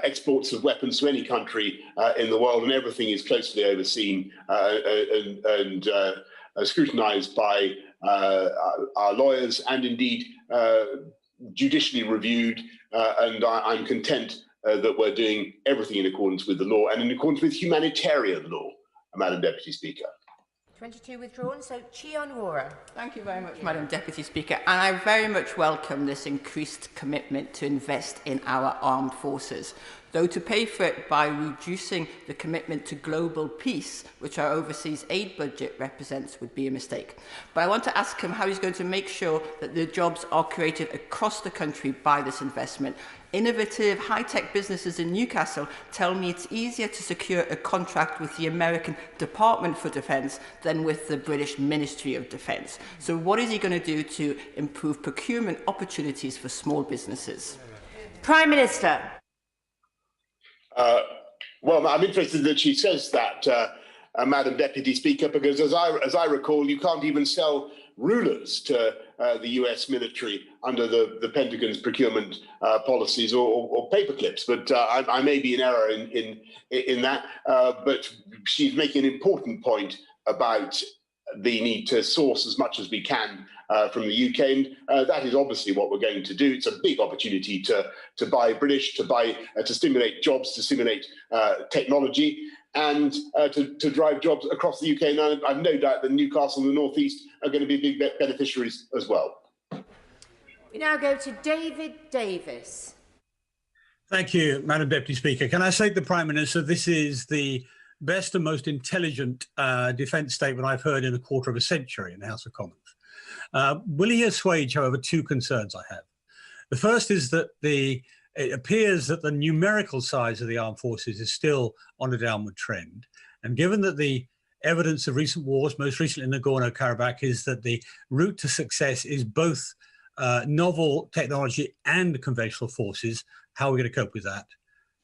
Speaker 15: exports of weapons to any country in the world, and everything is closely overseen and scrutinised by our lawyers and indeed judicially reviewed. And I'm content that we're doing everything in accordance with the law and in accordance with humanitarian law, Madam Deputy Speaker.
Speaker 3: 22 withdrawn, so Chion Wara.
Speaker 16: Thank you very much, Madam Deputy Speaker. And I very much welcome this increased commitment to invest in our armed forces, though to pay for it by reducing the commitment to global peace, which our overseas aid budget represents, would be a mistake. But I want to ask him how he's going to make sure that the jobs are created across the country by this investment. Innovative, high-tech businesses in Newcastle tell me it's easier to secure a contract with the American Department for Defence than with the British Ministry of Defence. So what is he going to do to improve procurement opportunities for small businesses?
Speaker 17: Prime Minister.
Speaker 15: Well, I'm interested that she says that, Madam Deputy Speaker, because as I recall, you can't even sell rulers to the US military under the Pentagon's procurement policies or paper clips. But I may be in error in that. But she's making an important point about the need to source as much as we can from the UK, and that is obviously what we're going to do. It's a big opportunity to buy British, to stimulate jobs, to stimulate technology, and to drive jobs across the UK. And I've no doubt that Newcastle and the North East are going to be big beneficiaries as well.
Speaker 17: We now go to David Davis.
Speaker 26: Thank you, Madam Deputy Speaker. Can I say to the Prime Minister, this is the best and most intelligent defence statement I've heard in a quarter of a century in the House of Commons. Will he assuage, however, two concerns I have? The first is that the it appears that the numerical size of the armed forces is still on a downward trend. And given that the evidence of recent wars, most recently in Nagorno-Karabakh, is that the route to success is both novel technology and conventional forces, how are we going to cope with that?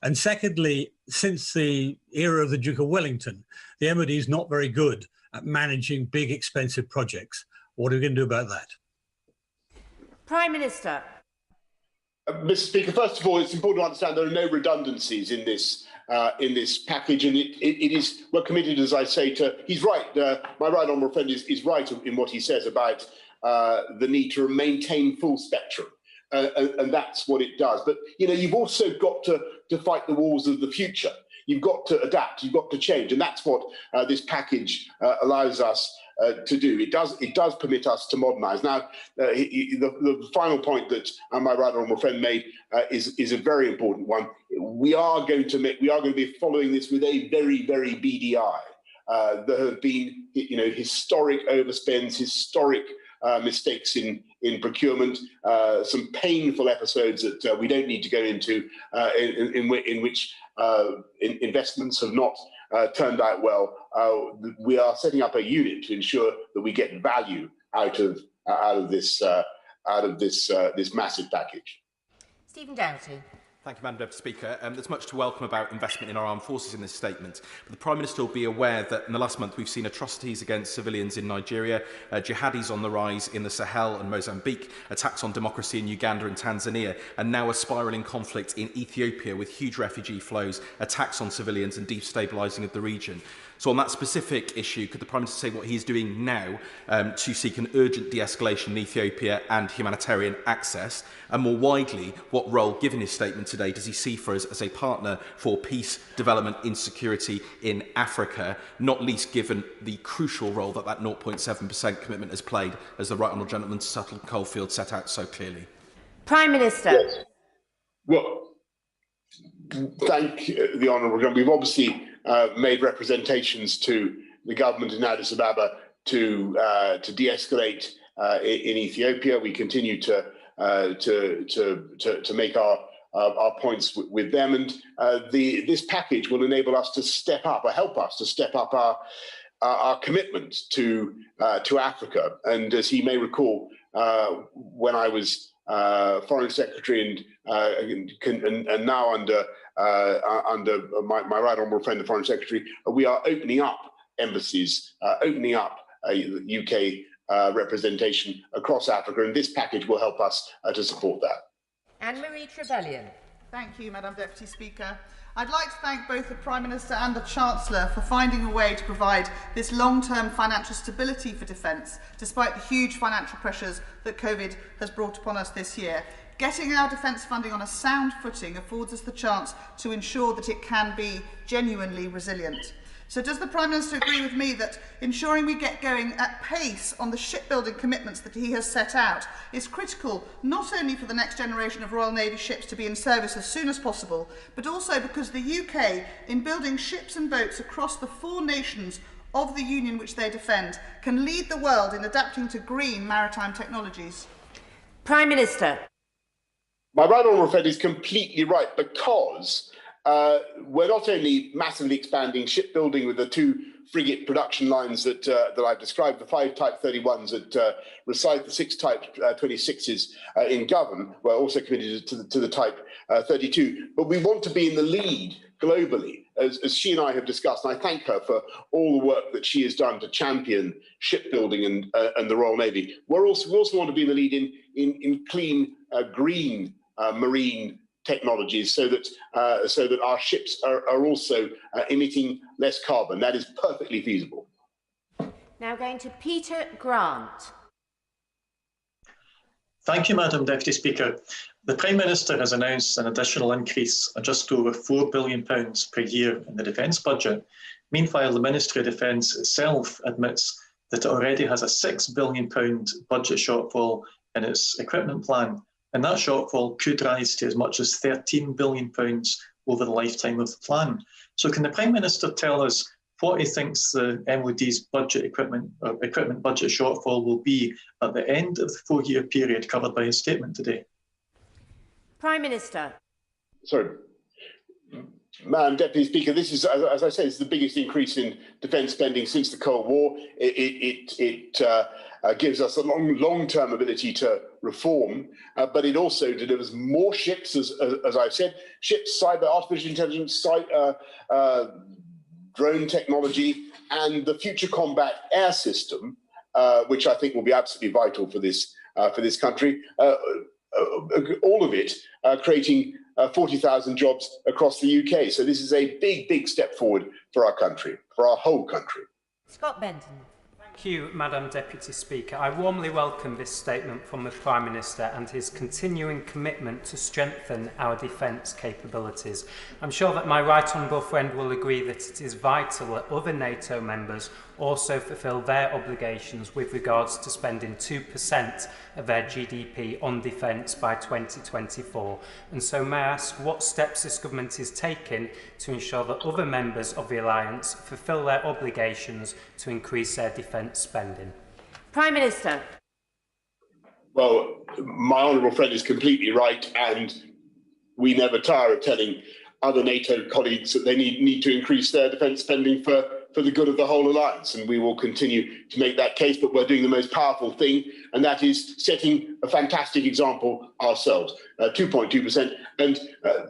Speaker 26: And secondly, since the era of the Duke of Wellington, the MOD is not very good at managing big, expensive projects. What are we going to do about that?
Speaker 17: Prime Minister.
Speaker 15: Mr. Speaker, first of all, it's important to understand there are no redundancies in this package, and it is, we're committed, as I say, to, he's right, my right honourable friend is right in what he says about the need to maintain full spectrum. And that's what it does. But, you know, you've also got to fight the wars of the future. You've got to adapt, you've got to change. And that's what this package allows us to do. It does permit us to modernise. Now, the final point that my right honourable friend made is a very important one. We are going to be following this with a very, very beady eye. There have been, you know, historic overspends, historic mistakes in procurement, some painful episodes that we don't need to go into, in which investments have not turned out well. We are setting up a unit to ensure that we get value out of this massive package.
Speaker 3: Stephen Dougherty.
Speaker 2: Thank you, Madam Deputy Speaker. There's much to welcome about investment in our armed forces in this statement. But the Prime Minister will be aware that in the last month we've seen atrocities against civilians in Nigeria, jihadis on the rise in the Sahel and Mozambique, attacks on democracy in Uganda and Tanzania, and now a spiralling conflict in Ethiopia with huge refugee flows, attacks on civilians and destabilising of the region. So on that specific issue, could the Prime Minister say what he is doing now to seek an urgent de-escalation in Ethiopia and humanitarian access? And more widely, what role, given his statement today, does he see for us as a partner for peace, development, insecurity in Africa, not least given the crucial role that 0.7% commitment has played, as the Right Honourable Gentleman Suttle Coldfield set out so clearly?
Speaker 17: Prime Minister.
Speaker 15: Yes. Well, thank the Honourable Gentleman. We've obviously made representations to the government in Addis Ababa to de-escalate in Ethiopia. We continue to make our points with them, and this package will enable us to step up, or help us to step up our commitment to Africa. And as he may recall, when I was Foreign Secretary and now under my right honourable friend, the Foreign Secretary, we are opening up embassies, opening up UK representation across Africa, and this package will help us to support that.
Speaker 3: Anne-Marie Trevelyan.
Speaker 12: Thank you, Madam Deputy Speaker. I'd like to thank both the Prime Minister and the Chancellor for finding a way to provide this long-term financial stability for defence, despite the huge financial pressures that COVID has brought upon us this year. Getting our defence funding on a sound footing affords us the chance to ensure that it can be genuinely resilient. So does the Prime Minister agree with me that ensuring we get going at pace on the shipbuilding commitments that he has set out is critical, not only for the next generation of Royal Navy ships to be in service as soon as possible, but also because the UK, in building ships and boats across the 4 nations of the Union which they defend, can lead the world in adapting to green maritime technologies?
Speaker 17: Prime Minister.
Speaker 15: My right honourable friend is completely right, because we're not only massively expanding shipbuilding with the 2 frigate production lines that I've described, the 5 Type 31s at Rosyth, the 6 Type 26s in Govan. We're also committed to the Type 32. But we want to be in the lead globally, as she and I have discussed, and I thank her for all the work that she has done to champion shipbuilding and the Royal Navy. We also want to be in the lead in clean, green marine technologies, so that our ships are also emitting less carbon. That is perfectly feasible.
Speaker 17: Now going to Peter Grant.
Speaker 18: Thank you, Madam Deputy Speaker. The Prime Minister has announced an additional increase of just over £4 billion per year in the defence budget. Meanwhile, the Ministry of Defence itself admits that it already has a £6 billion budget shortfall in its equipment plan, and that shortfall could rise to as much as £13 billion over the lifetime of the plan. So can the Prime Minister tell us what he thinks the MOD's equipment budget shortfall will be at the end of the 4-year period covered by his statement today?
Speaker 17: Prime Minister.
Speaker 15: sorry. Madam Deputy Speaker, this is, as I said, it's the biggest increase in defence spending since the Cold War. It gives us a long-term ability to reform, but it also delivers more ships, as I've said, ships, cyber, artificial intelligence, drone technology, and the Future Combat Air System, which I think will be absolutely vital for this country. All of it creating 40,000 jobs across the UK. So this is a big step forward for our country, for our whole country.
Speaker 3: Scott Benton.
Speaker 1: Thank you, Madam Deputy Speaker. I warmly welcome this statement from the Prime Minister and his continuing commitment to strengthen our defence capabilities. I'm sure that my right honourable friend will agree that it is vital that other NATO members also fulfil their obligations with regards to spending 2% of their GDP on defence by 2024. And so may I ask what steps this government is taking to ensure that other members of the Alliance fulfil their obligations to increase their defence spending?
Speaker 17: Prime Minister.
Speaker 15: Well, my honourable friend is completely right, and we never tire of telling other NATO colleagues that they need to increase their defence spending for the good of the whole alliance, and we will continue to make that case. But we're doing the most powerful thing, and that is setting a fantastic example ourselves, 2.2%. And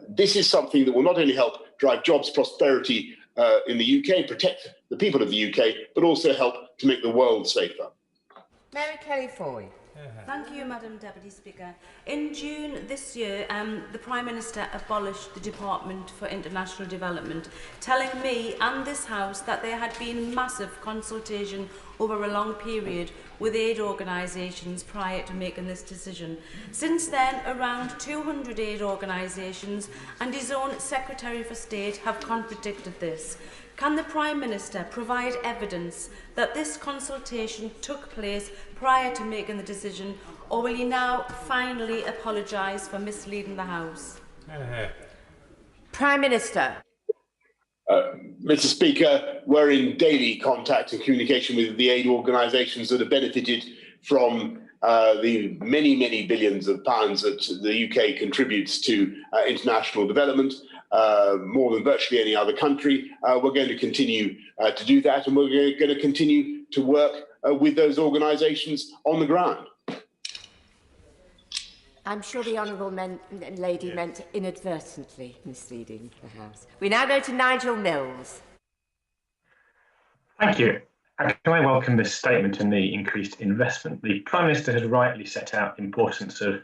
Speaker 15: this is something that will not only help drive jobs, prosperity in the UK, protect the people of the UK, but also help to make the world safer.
Speaker 3: Mary Kelly Foy.
Speaker 4: Thank you, Madam Deputy Speaker. In June this year, the Prime Minister abolished the Department for International Development, telling me and this House that there had been massive consultation over a long period with aid organisations prior to making this decision. Since then, around 200 aid organisations and his own Secretary for State have contradicted this. Can the Prime Minister provide evidence that this consultation took place prior to making the decision, or will he now finally apologise for misleading the House?
Speaker 17: Prime Minister.
Speaker 15: Mr. Speaker, we're in daily contact and communication with the aid organisations that have benefited from the many billions of pounds that the UK contributes to international development. More than virtually any other country. We're going to continue to do that, and we're going to continue to work with those organisations on the ground.
Speaker 17: I'm sure the honourable lady meant inadvertently misleading the House. We now go to Nigel Mills.
Speaker 19: Thank you. And can I welcome this statement and the increased investment? The Prime Minister has rightly set out the importance of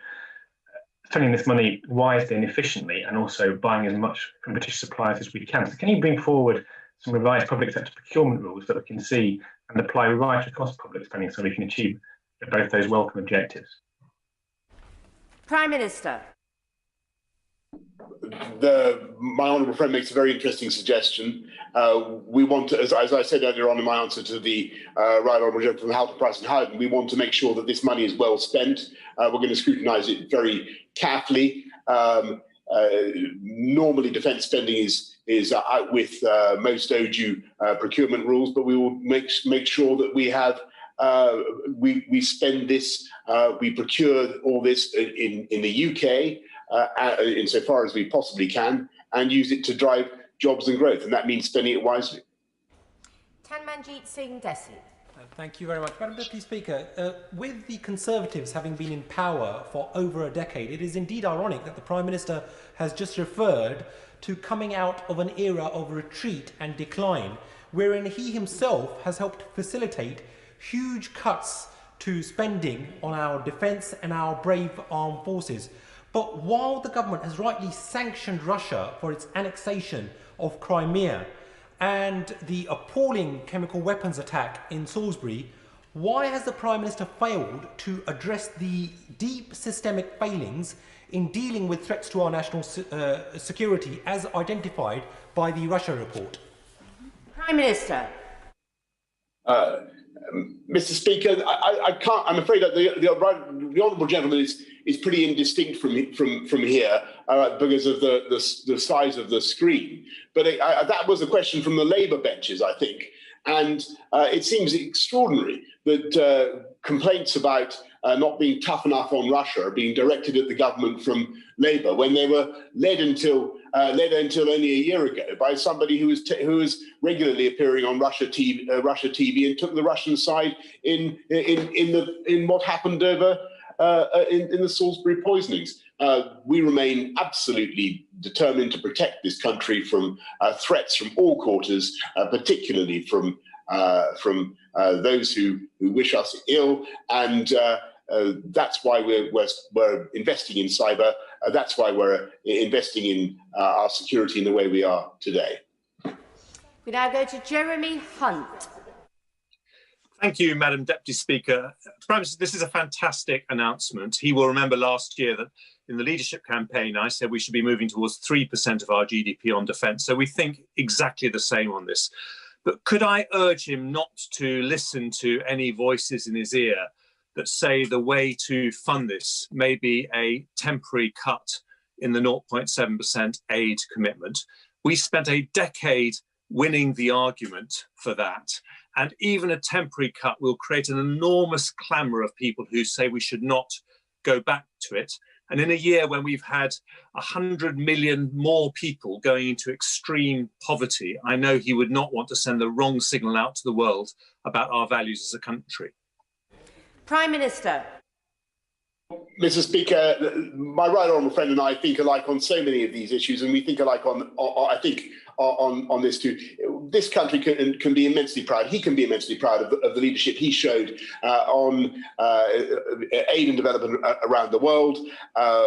Speaker 19: spending this money wisely and efficiently, and also buying as much from British suppliers as we can. So can you bring forward some revised public sector procurement rules that we can see and apply right across public spending so we can achieve both those welcome objectives?
Speaker 17: Prime Minister.
Speaker 15: My honourable friend makes a very interesting suggestion. We want to, as I said earlier on in my answer to the right honourable gentleman from Halton, Price and Howden, we want to make sure that this money is well spent. We're going to scrutinise it very carefully. Normally, defence spending is out with most overdue procurement rules, but we will make sure that we have we spend this, we procure all this in the UK insofar as we possibly can, and use it to drive jobs and growth, and that means spending it wisely.
Speaker 3: Tanmanjeet Singh Desi.
Speaker 20: Thank you very much. Madam Deputy Speaker, with the Conservatives having been in power for over a decade, it is indeed ironic that the Prime Minister has just referred to coming out of an era of retreat and decline, wherein he himself has helped facilitate huge cuts to spending on our defence and our brave armed forces. But while the government has rightly sanctioned Russia for its annexation of Crimea and the appalling chemical weapons attack in Salisbury, why has the Prime Minister failed to address the deep systemic failings in dealing with threats to our national security as identified by the Russia report?
Speaker 17: Prime Minister.
Speaker 15: Mr. Speaker, I can't. I'm afraid that the honourable gentleman is pretty indistinct from here because of the size of the screen. But that was a question from the Labour benches, I think, and it seems extraordinary that complaints about not being tough enough on Russia, being directed at the government from Labour, when they were led until only a year ago by somebody who was regularly appearing on Russia TV and took the Russian side in what happened over in the Salisbury poisonings. We remain absolutely determined to protect this country from threats from all quarters, particularly from those who wish us ill, and that's why we're investing in cyber. That's why we're investing in our security in the way we are today.
Speaker 17: We now go to Jeremy Hunt.
Speaker 5: Thank you, Madam Deputy Speaker. Prime Minister, this is a fantastic announcement. He will remember last year that in the leadership campaign, I said we should be moving towards 3% of our GDP on defence. So we think exactly the same on this. But could I urge him not to listen to any voices in his ear that say the way to fund this may be a temporary cut in the 0.7% aid commitment? We spent a decade winning the argument for that. And even a temporary cut will create an enormous clamour of people who say we should not go back to it. And in a year when we've had 100 million more people going into extreme poverty, I know he would not want to send the wrong signal out to the world about our values as a country.
Speaker 17: Prime Minister.
Speaker 15: Mr. Speaker, my right honourable friend and I think alike on so many of these issues, and we think alike on this too. This country can be immensely proud. He can be immensely proud of the leadership he showed on aid and development around the world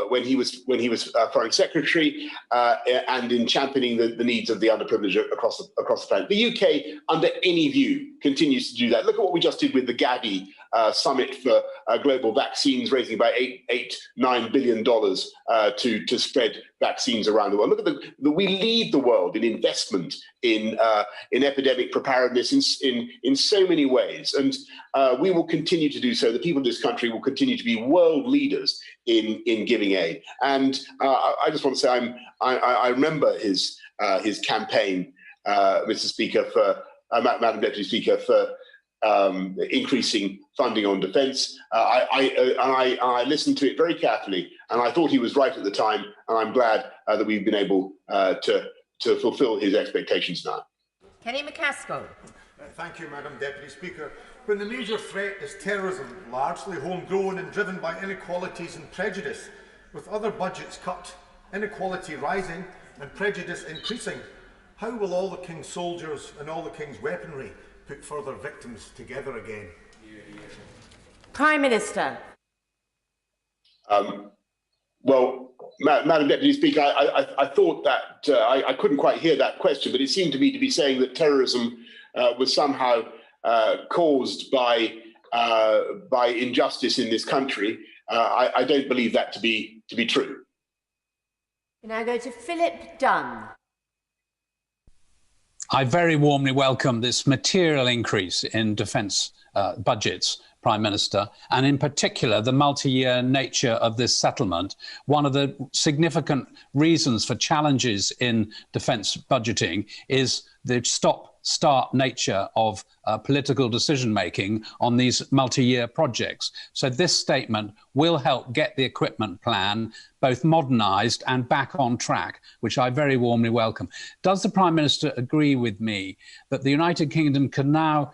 Speaker 15: when he was Foreign Secretary and in championing the needs of the underprivileged across the planet. The UK, under any view, continues to do that. Look at what we just did with the Gavi summit for global vaccines, raising about $9 billion to spread vaccines around the world. Look at we lead the world in investment in epidemic preparedness in so many ways, and we will continue to do so. The people of this country will continue to be world leaders in giving aid. And I just want to say I remember his campaign, Mr. Speaker, for Madam Deputy Speaker, for increasing funding on defence. I listened to it very carefully, and I thought he was right at the time, and I'm glad that we've been able to fulfil his expectations now.
Speaker 3: Kenny McCaskill.
Speaker 6: Thank you, Madam Deputy Speaker. When the major threat is terrorism, largely homegrown and driven by inequalities and prejudice, with other budgets cut, inequality rising and prejudice increasing, how will all the King's soldiers and all the King's weaponry put further victims together again?
Speaker 17: Prime Minister.
Speaker 15: Well, Madam Deputy Speaker, I thought that I couldn't quite hear that question, but it seemed to me to be saying that terrorism was somehow caused by injustice in this country. I don't believe that to be true.
Speaker 17: We now go to Philip Dunn.
Speaker 7: I very warmly welcome this material increase in defence budgets, Prime Minister, and in particular the multi-year nature of this settlement. One of the significant reasons for challenges in defence budgeting is the stop-start nature of political decision-making on these multi-year projects. So this statement will help get the equipment plan both modernised and back on track, which I very warmly welcome. Does the Prime Minister agree with me that the United Kingdom can now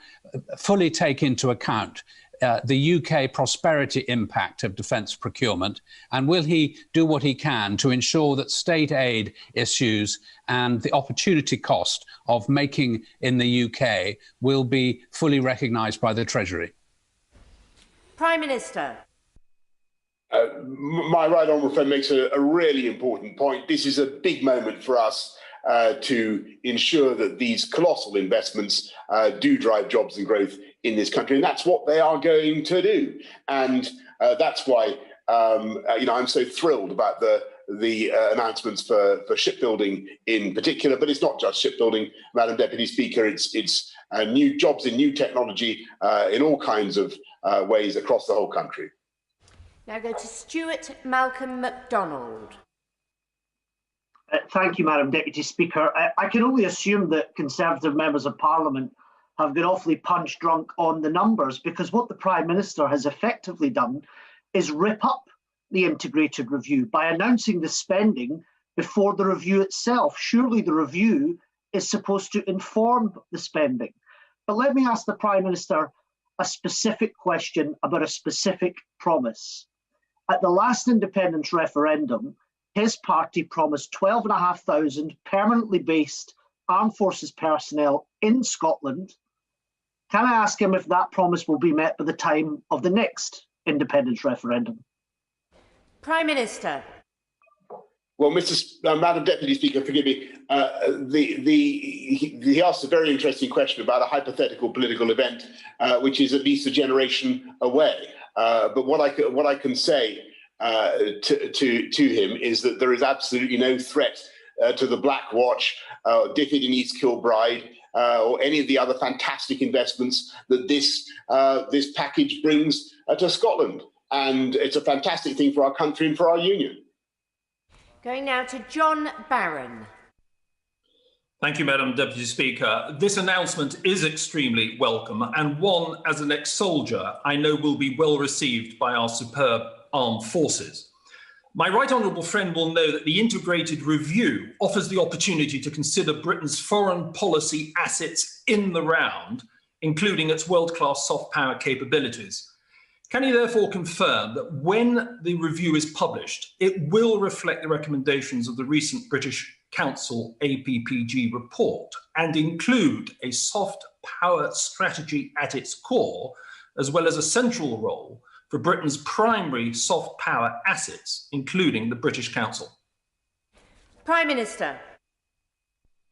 Speaker 7: fully take into account the UK prosperity impact of defence procurement, and will he do what he can to ensure that state aid issues and the opportunity cost of making in the UK will be fully recognised by the Treasury?
Speaker 17: Prime Minister.
Speaker 15: My right honourable friend makes a really important point. This is a big moment for us to ensure that these colossal investments do drive jobs and growth in this country, and that's what they are going to do. And that's why I'm so thrilled about the announcements for shipbuilding in particular. But it's not just shipbuilding, Madam Deputy Speaker. It's new jobs in new technology in all kinds of ways across the whole country.
Speaker 17: Now go to Stuart Malcolm MacDonald.
Speaker 21: Thank you, Madam Deputy Speaker. I can only assume that Conservative members of Parliament
Speaker 8: have got awfully punch drunk on the numbers, because what the Prime Minister has effectively done is rip up the integrated review by announcing the spending before the review itself. Surely the review is supposed to inform the spending. But let me ask the Prime Minister a specific question about a specific promise. At the last independence referendum, his party promised 12,500 permanently based armed forces personnel in Scotland. Can I ask him if that promise will be met by the time of the next independence referendum?
Speaker 3: Prime Minister.
Speaker 15: Well, Madam Deputy Speaker, forgive me. He asked a very interesting question about a hypothetical political event, which is at least a generation away. But what I can say to him is that there is absolutely no threat to the Black Watch, Diffid in East Kilbride, or any of the other fantastic investments that this package brings to Scotland. And it's a fantastic thing for our country and for our union.
Speaker 3: Going now to John Barron.
Speaker 21: Thank you, Madam Deputy Speaker. This announcement is extremely welcome, and one, as an ex-soldier, I know will be well received by our superb armed forces. My right honourable friend will know that the integrated review offers the opportunity to consider Britain's foreign policy assets in the round, including its world-class soft power capabilities. Can you therefore confirm that when the review is published, it will reflect the recommendations of the recent British Council APPG report and include a soft power strategy at its core, as well as a central role for Britain's primary soft power assets, including the British Council?
Speaker 3: Prime Minister.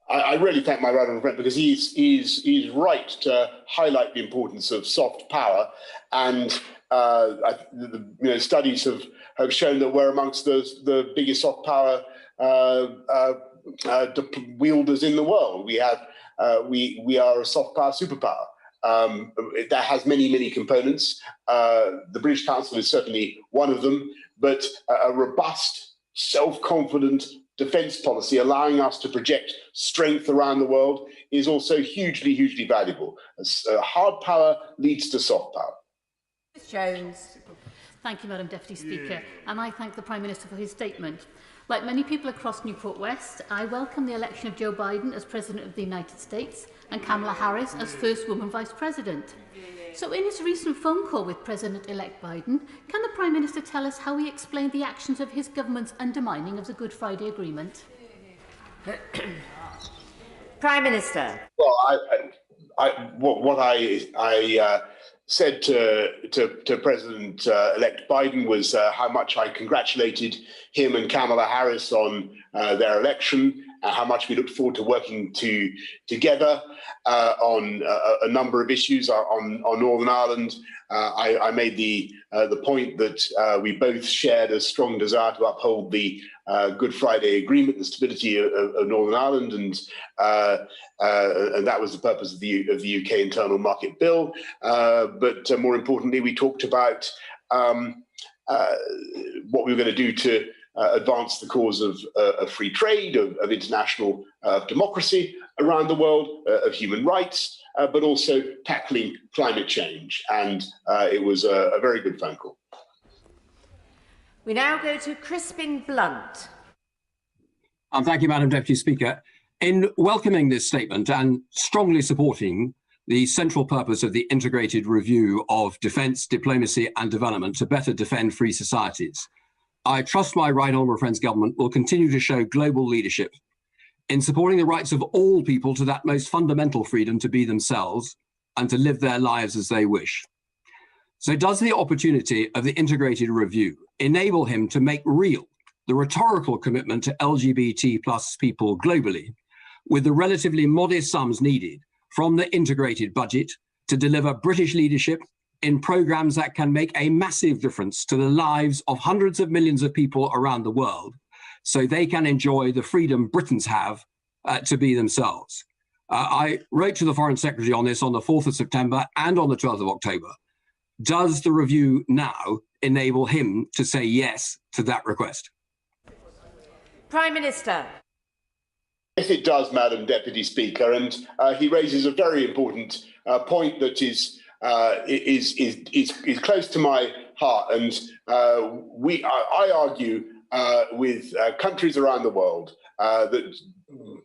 Speaker 15: I really thank my right honourable friend, because he's right to highlight the importance of soft power, and studies have shown that we're amongst the biggest soft power wielders in the world. We are a soft power superpower. That has many components. The British Council is certainly one of them, but a robust, self-confident defence policy allowing us to project strength around the world is also hugely valuable. Hard power leads to soft power.
Speaker 3: Ms Jones.
Speaker 22: Thank you, Madam Deputy Speaker, and I thank the Prime Minister for his statement. Like many people across Newport West, I welcome the election of Joe Biden as President of the United States and Kamala Harris as First Woman Vice President. So in his recent phone call with President-elect Biden, can the Prime Minister tell us how he explained the actions of his government's undermining of the Good Friday Agreement?
Speaker 3: Prime Minister.
Speaker 15: Well, what I said to President-elect Biden was how much I congratulated him and Kamala Harris on their election, how much we looked forward to working together on a number of issues on Northern Ireland. I made the point that we both shared a strong desire to uphold the Good Friday Agreement, the stability of Northern Ireland, and that was the purpose of the UK Internal Market Bill. But more importantly, we talked about what we were going to do to advance the cause of free trade, of international democracy around the world, of human rights, but also tackling climate change. And it was a very good phone call.
Speaker 3: We now go to Crispin Blunt.
Speaker 23: Thank you, Madam Deputy Speaker. In welcoming this statement and strongly supporting the central purpose of the integrated review of defence, diplomacy and development to better defend free societies, I trust my right honourable friend's government will continue to show global leadership in supporting the rights of all people to that most fundamental freedom to be themselves and to live their lives as they wish. So does the opportunity of the integrated review enable him to make real the rhetorical commitment to LGBT+ people globally with the relatively modest sums needed from the integrated budget to deliver British leadership in programmes that can make a massive difference to the lives of hundreds of millions of people around the world so they can enjoy the freedom Britons have to be themselves? I wrote to the Foreign Secretary on this on the 4th of September and on the 12th of October. Does the review now enable him to say yes to that request?
Speaker 3: Prime Minister.
Speaker 15: Yes, it does, Madam Deputy Speaker, and he raises a very important point that is close to my heart, and I argue with countries around the world that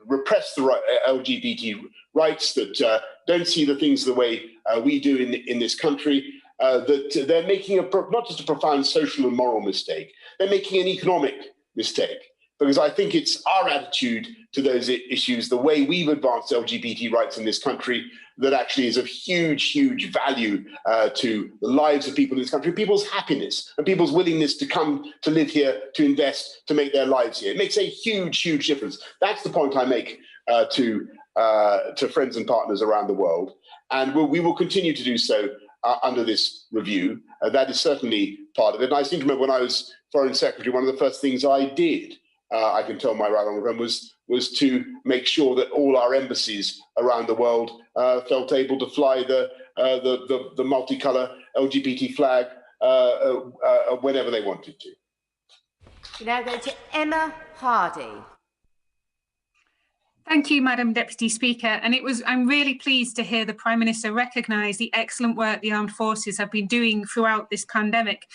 Speaker 15: repress the LGBT rights, that don't see the things the way we do in this country, that they're making not just a profound social and moral mistake, they're making an economic mistake. Because I think it's our attitude to those issues, the way we've advanced LGBT rights in this country, that actually is of huge, huge value to the lives of people in this country, people's happiness and people's willingness to come to live here, to invest, to make their lives here. It makes a huge, huge difference. That's the point I make to friends and partners around the world. And we will continue to do so under this review. That is certainly part of it. And I seem to remember when I was Foreign Secretary, one of the first things I did, I can tell my right honourable friend, was to make sure that all our embassies around the world felt able to fly the multicolour LGBT flag whenever they wanted to.
Speaker 3: We now go to Emma Hardy.
Speaker 9: Thank you, Madam Deputy Speaker. And I'm really pleased to hear the Prime Minister recognise the excellent work the armed forces have been doing throughout this pandemic.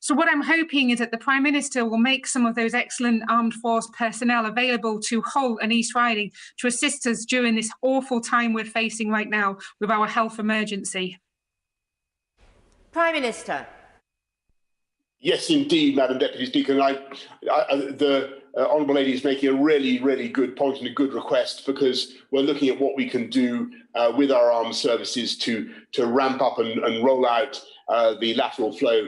Speaker 9: So what I'm hoping is that the Prime Minister will make some of those excellent armed force personnel available to Hull and East Riding to assist us during this awful time we're facing right now with our health emergency.
Speaker 3: Prime Minister.
Speaker 15: Yes, indeed, Madam Deputy Speaker. And the Honourable Lady is making a really, really good point and a good request, because we're looking at what we can do with our armed services to ramp up and roll out the lateral flow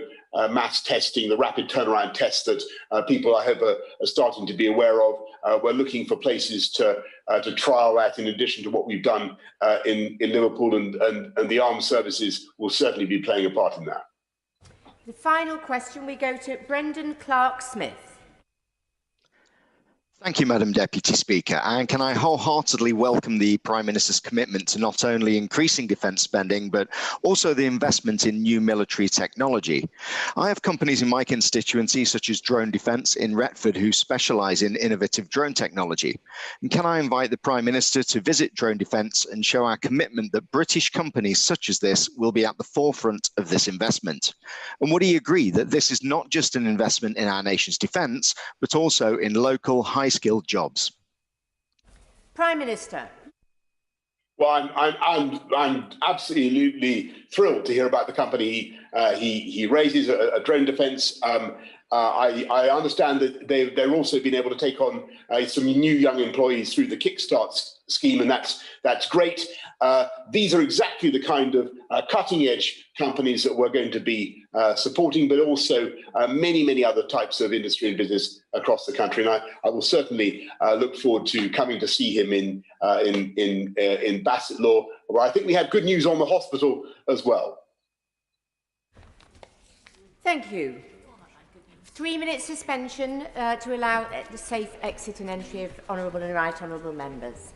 Speaker 15: mass testing, the rapid turnaround tests that people, I hope, are starting to be aware of. We're looking for places to trial that, in addition to what we've done in Liverpool, and the armed services will certainly be playing a part in that.
Speaker 3: The final question, we go to Brendan Clark-Smith.
Speaker 10: Thank you, Madam Deputy Speaker. And can I wholeheartedly welcome the Prime Minister's commitment to not only increasing defence spending, but also the investment in new military technology. I have companies in my constituency, such as Drone Defence in Retford, who specialise in innovative drone technology. And can I invite the Prime Minister to visit Drone Defence and show our commitment that British companies such as this will be at the forefront of this investment? And would he agree that this is not just an investment in our nation's defence, but also in local high-skilled jobs?
Speaker 3: Prime Minister.
Speaker 15: Well, I'm absolutely thrilled to hear about the company he raises, a Drone Defence. I understand that they've also been able to take on some new young employees through the Kickstart scheme, and that's great. These are exactly the kind of cutting-edge companies that we're going to be supporting, but also many other types of industry and business across the country. And I will certainly look forward to coming to see him in Bassetlaw, where I think we have good news on the hospital as well.
Speaker 3: Thank you. 3 minutes suspension to allow the safe exit and entry of honourable and right honourable members.